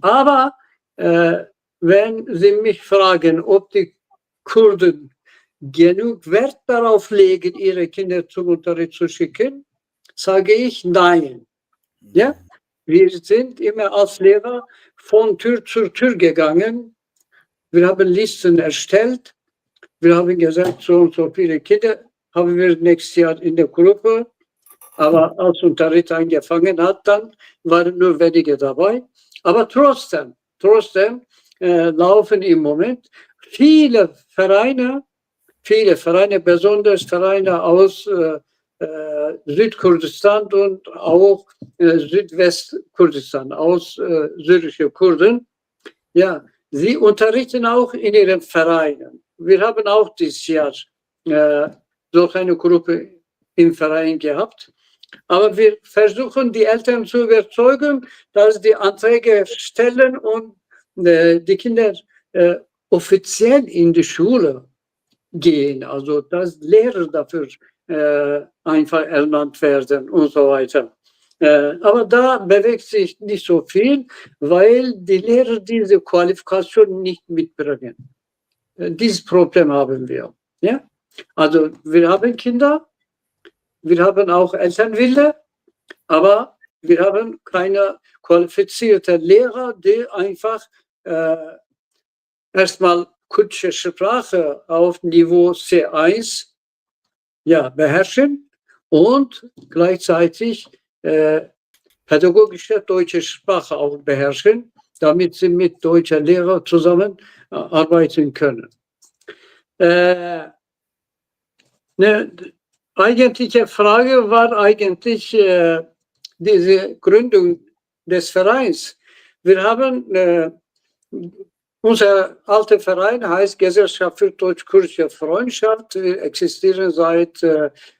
Aber wenn Sie mich fragen, ob die Kurden genug Wert darauf legen, ihre Kinder zum Unterricht zu schicken, sage ich nein. Ja? Wir sind immer als Lehrer von Tür zu Tür gegangen. Wir haben Listen erstellt. Wir haben gesagt, so und so viele Kinder haben wir nächstes Jahr in der Gruppe. Aber als Unterricht angefangen hat, dann waren nur wenige dabei. Aber trotzdem laufen im Moment viele Vereine, besonders Vereine aus Südkurdistan und auch Südwestkurdistan, aus syrische Kurden. Ja, sie unterrichten auch in ihren Vereinen. Wir haben auch dieses Jahr solch eine Gruppe im Verein gehabt. Aber wir versuchen, die Eltern zu überzeugen, dass die Anträge stellen und die Kinder offiziell in die Schule gehen. Also, dass Lehrer dafür einfach ernannt werden und so weiter. Aber da bewegt sich nicht so viel, weil die Lehrer diese Qualifikation nicht mitbringen. Dieses Problem haben wir. Ja? Also, wir haben Kinder, wir haben auch Elternwille, aber wir haben keine qualifizierten Lehrer, die einfach erstmal kurdische Sprache auf Niveau C1 beherrschen und gleichzeitig pädagogische deutsche Sprache auch beherrschen, damit sie mit deutschen Lehrern zusammen arbeiten können. Eine eigentliche Frage war eigentlich diese Gründung des Vereins. Wir haben unser alter Verein heißt Gesellschaft für Deutsch-Kurdische Freundschaft. Wir existieren seit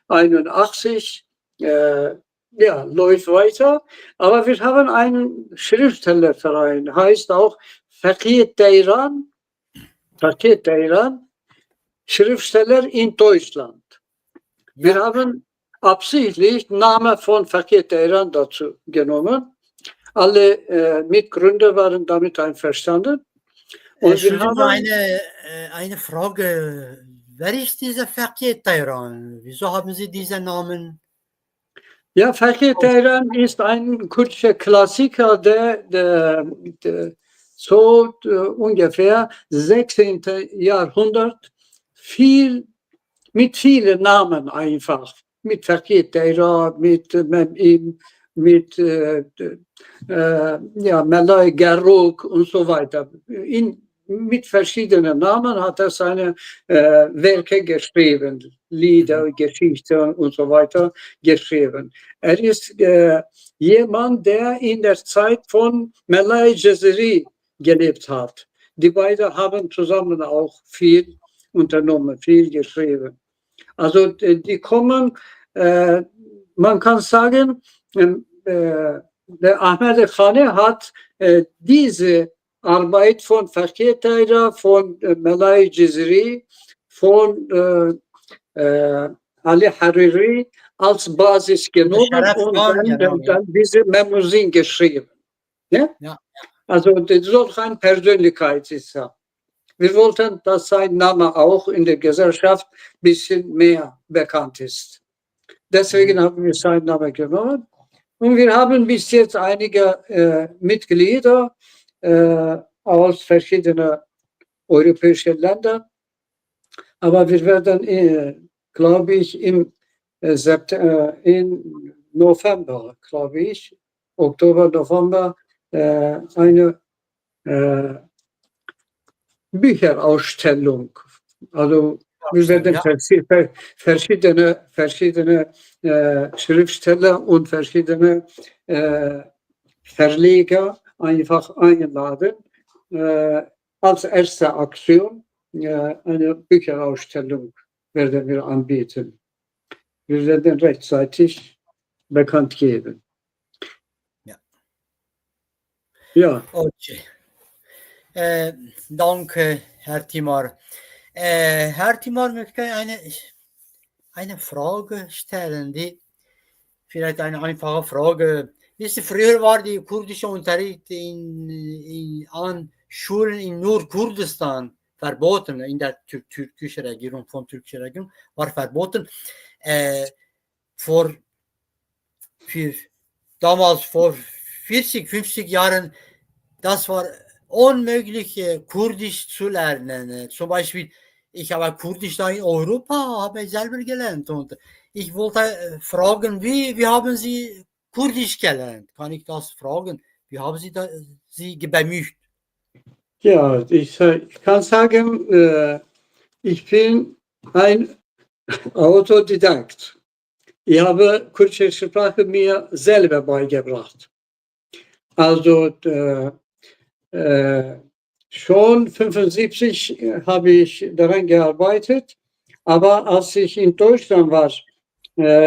1981. Läuft weiter. Aber wir haben einen Schriftstellerverein, heißt auch Fakir Teiran, Schriftsteller in Deutschland. Wir haben absichtlich Namen von Fakir Teiran dazu genommen. Alle Mitgründer waren damit einverstanden. Und wir haben eine Frage. Wer ist dieser Fakir Teiran? Wieso haben Sie diesen Namen? Ja, Fakir Teiran ist ein kurdischer Klassiker, der so ungefähr 16. Jahrhundert mit vielen Namen einfach. Mit Fakir Teiran, mit Melai Garuk und so weiter. Mit verschiedenen Namen hat er seine Werke geschrieben, Lieder, Geschichten und so weiter geschrieben. Er ist jemand, der in der Zeit von Melai Jaziri gelebt hat. Die beiden haben zusammen auch viel unternommen, viel geschrieben. Also die kommen, man kann sagen, der Ahmed Khane hat diese Arbeit von Fakir Teiran, von Melai Jaziri, von Ali Hariri als Basis genommen und dann diese Memoiren geschrieben. Ja? Ja. Also solch eine Persönlichkeit ist er. Wir wollten, dass sein Name auch in der Gesellschaft ein bisschen mehr bekannt ist. Deswegen haben wir seinen Namen genommen. Und wir haben bis jetzt einige Mitglieder aus verschiedenen europäische Länder. Aber wir werden, glaube ich, im November, glaube ich, Oktober, November, eine Bücherausstellung. Also wir werden Ja. verschiedene Schriftsteller und verschiedene Verleger einfach einladen. Als erste Aktion eine Bücherausstellung werden wir anbieten. Wir werden rechtzeitig bekannt geben. Ja. Ja. Okay. Danke, Herr Timar. Herr Timar möchte eine Frage stellen, die vielleicht eine einfache Frage. Wisst ihr, früher war die kurdische Unterricht an Schulen in nur Kurdistan verboten, in der türkischen Regierung, türkischer Regierung, war verboten. Damals vor 40, 50 Jahren, das war unmöglich, Kurdisch zu lernen. Zum Beispiel, ich habe Kurdisch da in Europa, habe ich selber gelernt. Und ich wollte fragen, wie haben Sie Kurdisch gelernt? Kann ich das fragen? Wie haben Sie Sie bemüht? Ja, ich kann sagen, ich bin ein Autodidakt. Ich habe kurdische Sprache mir selber beigebracht. Also schon 1975 habe ich daran gearbeitet, aber als ich in Deutschland war,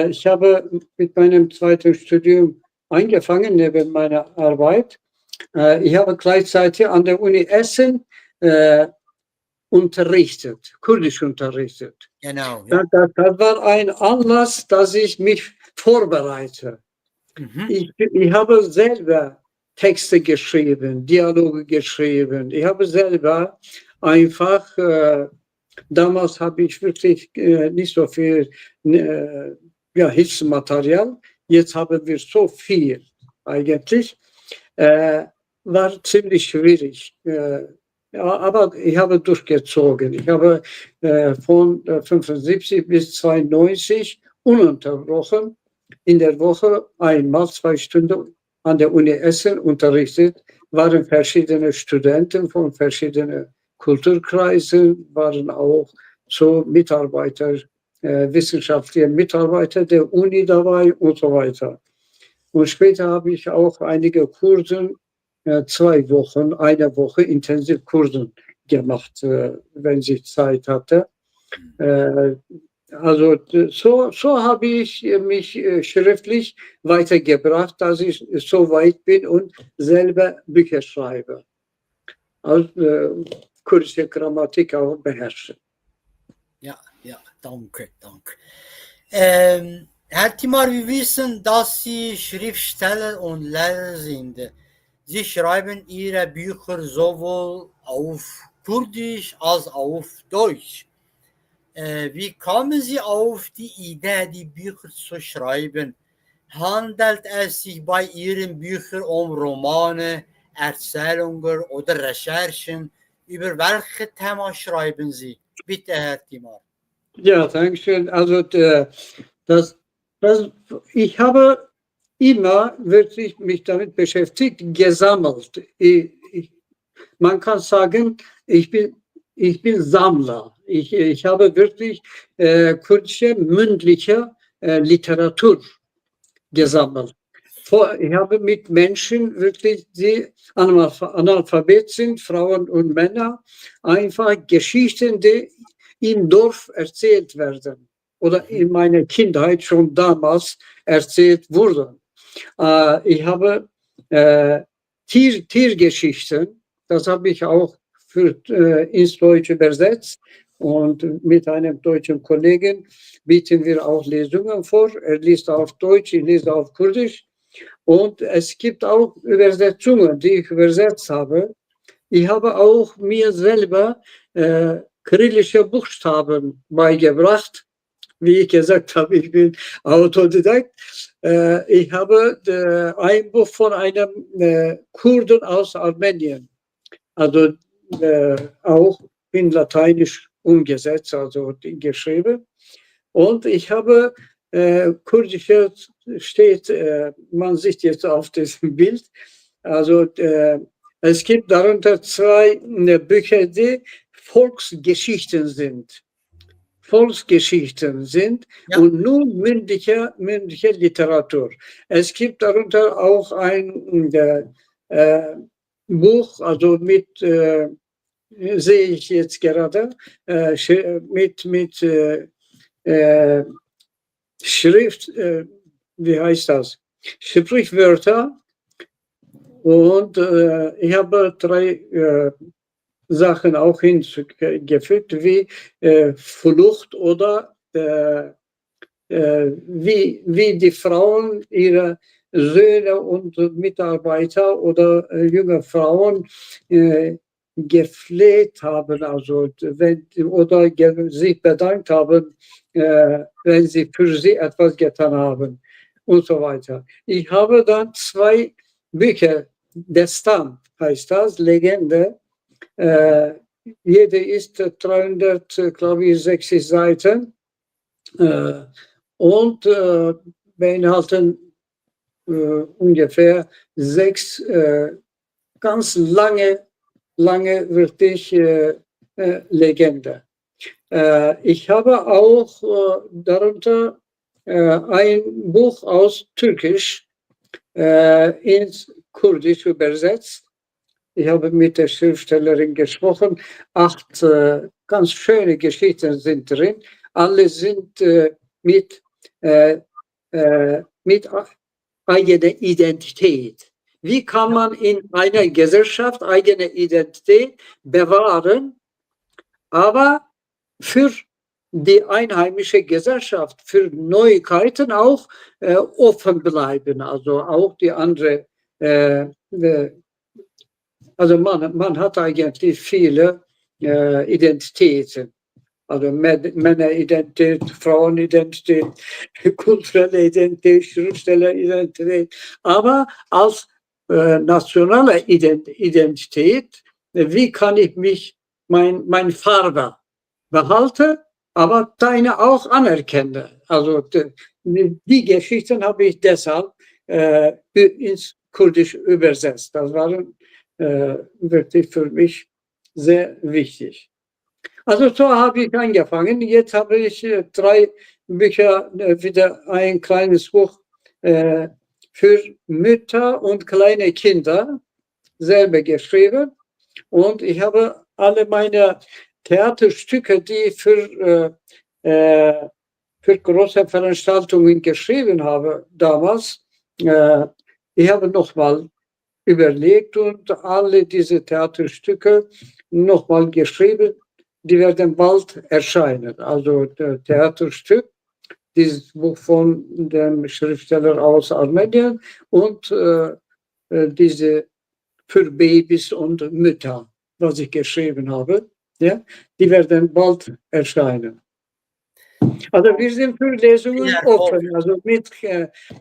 ich habe mit meinem zweiten Studium angefangen neben meiner Arbeit. Ich habe gleichzeitig an der Uni Essen unterrichtet, Kurdisch unterrichtet. Genau. Ja. Das war ein Anlass, dass ich mich vorbereite. Mhm. Ich habe selber Texte geschrieben, Dialoge geschrieben. Ich habe selber einfach, damals habe ich wirklich nicht so viel Hilfsmaterial. Jetzt haben wir so viel eigentlich. War ziemlich schwierig. Ja, aber ich habe durchgezogen. Ich habe von 75 bis 92 ununterbrochen in der Woche einmal 2 Stunden an der Uni Essen unterrichtet, waren verschiedene Studenten von verschiedenen Kulturkreisen, waren auch so Mitarbeiter, wissenschaftliche Mitarbeiter der Uni dabei und so weiter. Und später habe ich auch einige Kursen, 2 Wochen, eine Woche Intensivkursen gemacht, wenn ich Zeit hatte. Also so habe ich mich schriftlich weitergebracht, dass ich so weit bin und selber Bücher schreibe. Also kurdische Grammatik auch beherrsche. Ja, danke. Herr Timar, wir wissen, dass Sie Schriftsteller und Lehrer sind. Sie schreiben Ihre Bücher sowohl auf Kurdisch als auch auf Deutsch. Wie kamen Sie auf die Idee, die Bücher zu schreiben? Handelt es sich bei Ihren Büchern um Romane, Erzählungen oder Recherchen? Über welche Thema schreiben Sie? Bitte, Herr Timar. Ja, danke schön. Also ich habe immer wirklich mich damit beschäftigt, gesammelt. Man kann sagen, ich bin Sammler. Ich habe wirklich kurdische mündliche Literatur gesammelt. Ich habe mit Menschen wirklich, die Analphabet sind, Frauen und Männer, einfach Geschichten, die im Dorf erzählt werden oder in meiner Kindheit schon damals erzählt wurden. Ich habe Tiergeschichten, das habe ich auch ins Deutsche übersetzt und mit einem deutschen Kollegen bieten wir auch Lesungen vor. Er liest auf Deutsch, ich lese auf Kurdisch und es gibt auch Übersetzungen, die ich übersetzt habe. Ich habe auch mir selber kyrillische Buchstaben beigebracht. Wie ich gesagt habe, ich bin Autodidakt. Ich habe ein Buch von einem Kurden aus Armenien, also auch in Lateinisch umgesetzt, also geschrieben. Und ich habe kurdische steht, man sieht jetzt auf diesem Bild, also es gibt darunter zwei Bücher, die Volksgeschichten sind. Volksgeschichten sind Ja. und nur mündliche Literatur. Es gibt darunter auch ein Buch, also mit, sehe ich jetzt gerade, mit Schrift, wie heißt das? Sprichwörter. Und ich habe drei Sachen auch hinzugefügt, wie Flucht oder wie die Frauen ihre Söhne und Mitarbeiter oder junge Frauen gefleht haben, also oder sich bedankt haben, wenn sie für sie etwas getan haben und so weiter. Ich habe dann zwei Bücher, Destan heißt das, Legende. Jede ist 360 Seiten und beinhalten ungefähr 6 ganz lange wirklich Legende. Ich habe auch darunter ein Buch aus Türkisch ins Kurdisch übersetzt. Ich habe mit der Schriftstellerin gesprochen. 8 ganz schöne Geschichten sind drin. Alle sind mit eigener Identität. Wie kann man in einer Gesellschaft eigene Identität bewahren, aber für die einheimische Gesellschaft, für Neuigkeiten auch offen bleiben, also auch die andere. Also man hat eigentlich viele Identitäten. Also Männeridentität, Frauenidentität, kulturelle Identität, Schriftstelleridentität. Aber als nationale Identität, wie kann ich mich, mein Farbe behalten, aber deine auch anerkennen. Also die Geschichten habe ich deshalb ins Kurdisch übersetzt. Das waren wirklich für mich sehr wichtig. Also so habe ich angefangen. Jetzt habe ich 3 Bücher, wieder ein kleines Buch für Mütter und kleine Kinder selber geschrieben. Und ich habe alle meine Theaterstücke, die ich für große Veranstaltungen geschrieben habe damals, ich habe nochmal überlegt und alle diese Theaterstücke nochmal geschrieben. Die werden bald erscheinen. Also das Theaterstück, dieses Buch von dem Schriftsteller aus Armenien und diese für Babys und Mütter, was ich geschrieben habe, ja, die werden bald erscheinen. Also wir sind für Lesungen offen. Also mit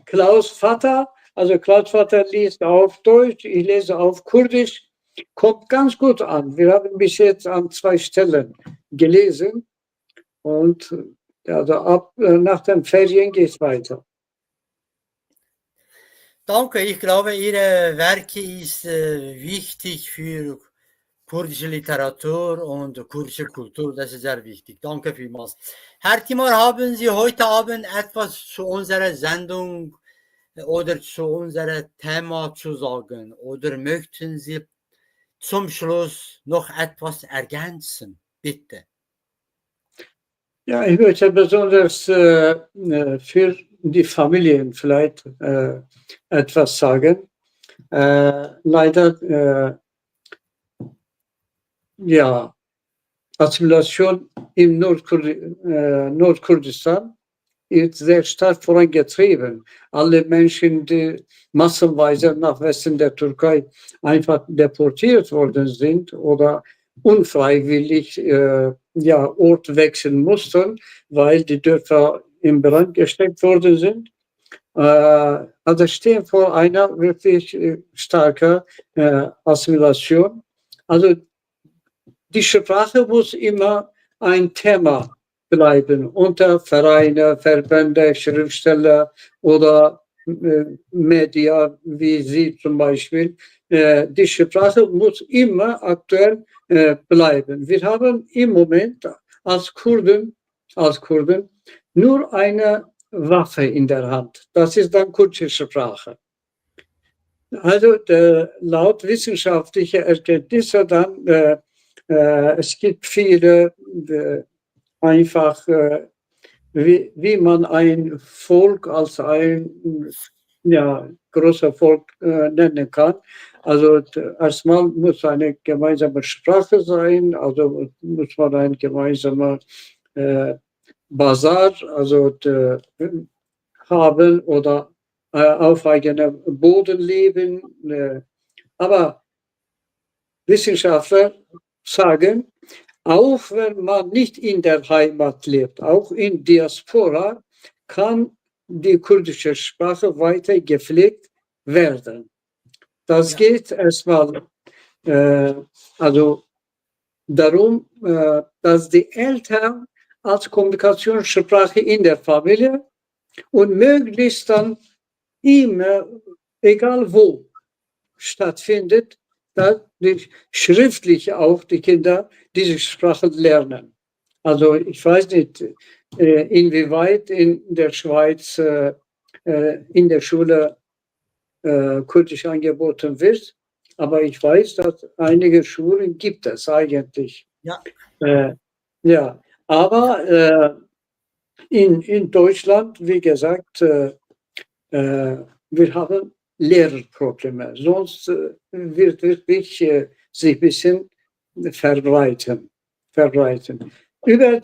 Klaus Vater, also Klaus Vater liest auf Deutsch, ich lese auf Kurdisch, kommt ganz gut an. Wir haben bis jetzt an 2 Stellen gelesen und also nach den Ferien geht es weiter. Danke, ich glaube, Ihre Werke ist wichtig für kurdische Literatur und kurdische Kultur. Das ist sehr wichtig. Danke vielmals. Herr Timar, haben Sie heute Abend etwas zu unserer Sendung oder zu unserem Thema zu sagen? Oder möchten Sie zum Schluss noch etwas ergänzen? Bitte. Ja, ich möchte besonders für die Familien vielleicht etwas sagen. Leider, ja, Assimilation im Nordkurdistan ist sehr stark vorangetrieben. Alle Menschen, die massenweise nach Westen der Türkei einfach deportiert worden sind oder unfreiwillig Ort wechseln mussten, weil die Dörfer in Brand gesteckt worden sind. Also stehen vor einer wirklich starken Assimilation. Also die Sprache muss immer ein Thema bleiben unter Vereine, Verbände, Schriftsteller oder Media wie Sie zum Beispiel. Die Sprache muss immer aktuell bleiben. Wir haben im Moment als Kurden nur eine Waffe in der Hand. Das ist dann kurdische Sprache. Also laut wissenschaftlicher Erkenntnisse dann, es gibt viele einfach, wie man ein Volk als ein großer Volk nennen kann. Also erstmal muss eine gemeinsame Sprache sein, also muss man ein gemeinsamer Bazar, also haben oder auf eigenem Boden leben. Aber Wissenschaftler sagen, auch wenn man nicht in der Heimat lebt, auch in Diaspora, kann die kurdische Sprache weiter gepflegt werden. Das geht erstmal also darum, dass die Eltern als Kommunikationssprache in der Familie und möglichst dann immer, egal wo, stattfindet, dass schriftlich auch die Kinder diese Sprache lernen. Also ich weiß nicht, inwieweit in der Schweiz in der Schule Kurdisch angeboten wird, aber ich weiß, dass einige Schulen gibt es eigentlich. Ja. Ja, aber in Deutschland, wie gesagt, wir haben Lehrerprobleme. Sonst wird wirklich sich ein bisschen verbreiten. Über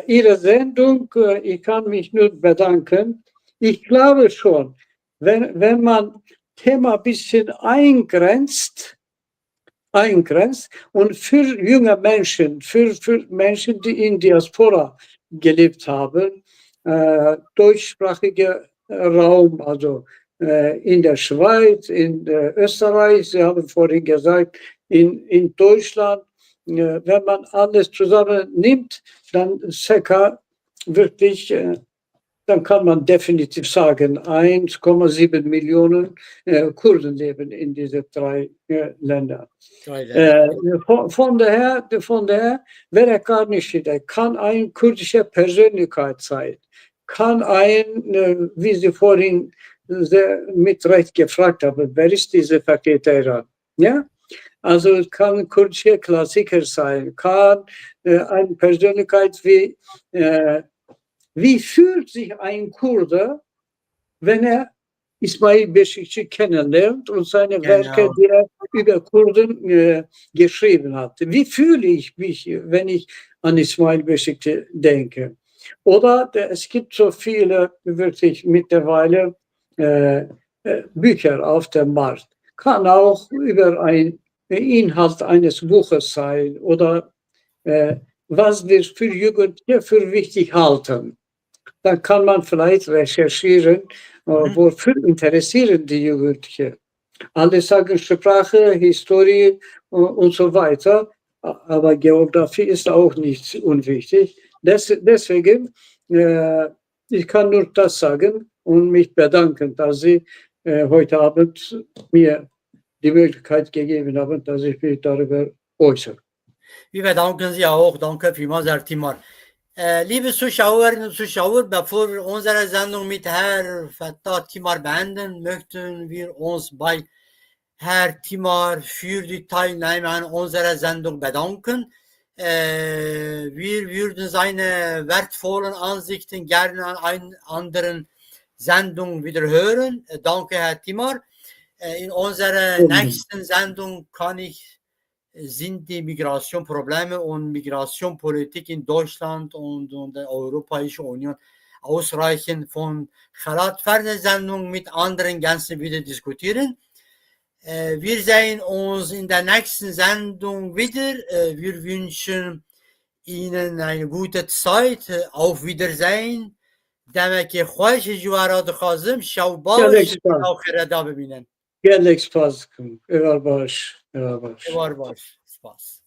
Ihre Sendung, ich kann mich nur bedanken. Ich glaube schon, wenn man Thema ein bisschen eingrenzt und für junge Menschen, für Menschen, die in Diaspora gelebt haben, deutschsprachiger Raum, also in der Schweiz, in Österreich, Sie haben vorhin gesagt, in Deutschland, wenn man alles zusammen nimmt, dann circa wirklich, dann kann man definitiv sagen, 1,7 Millionen Kurden leben in diesen drei Ländern. Von daher wäre gar nicht jeder, kann eine kurdische Persönlichkeit sein, kann ein, wie Sie vorhin mit Recht gefragt haben, wer ist diese Fakir? Ja? Also es kann kurdische Klassiker sein, kann eine Persönlichkeit wie fühlt sich ein Kurde, wenn er Ismail Beşikçi kennenlernt und seine Werke, die er über Kurden geschrieben hat. Wie fühle ich mich, wenn ich an Ismail Beşikçi denke? Oder es gibt so viele, wirklich mittlerweile, Bücher auf dem Markt. Kann auch über einen Inhalt eines Buches sein oder was wir für Jugendliche für wichtig halten. Dann kann man vielleicht recherchieren, wofür interessieren die Jugendlichen. Alle sagen Sprache, Historie und so weiter, aber Geografie ist auch nicht unwichtig. Deswegen, ich kann nur das sagen und mich bedanken, dass Sie heute Abend mir die Möglichkeit gegeben haben, dass ich mich darüber äußere. Wir bedanken Sie auch. Danke vielmals, Herr Timar. Liebe Zuschauerinnen und Zuschauer, bevor wir unsere Sendung mit Herr Fettah Timar beenden, möchten wir uns bei Herr Timar für die Teilnahme an unserer Sendung bedanken. Wir würden seine wertvollen Ansichten gerne an einer anderen Sendung wieder hören. Danke, Herr Timar. In unserer nächsten Sendung sind die Migrationsprobleme und Migrationspolitik in Deutschland und der Europäischen Union ausreichend von Khalat Fernsehsendung mit anderen Gästen wieder diskutieren. Wir sehen uns in der nächsten Sendung wieder. Wir wünschen Ihnen eine gute Zeit. Auf Wiedersehen. دمك خوش جوارات خازم شوباش آخر دا ببینن گلک سپاس کن. ایوار باش. ایوار باش. سپاس.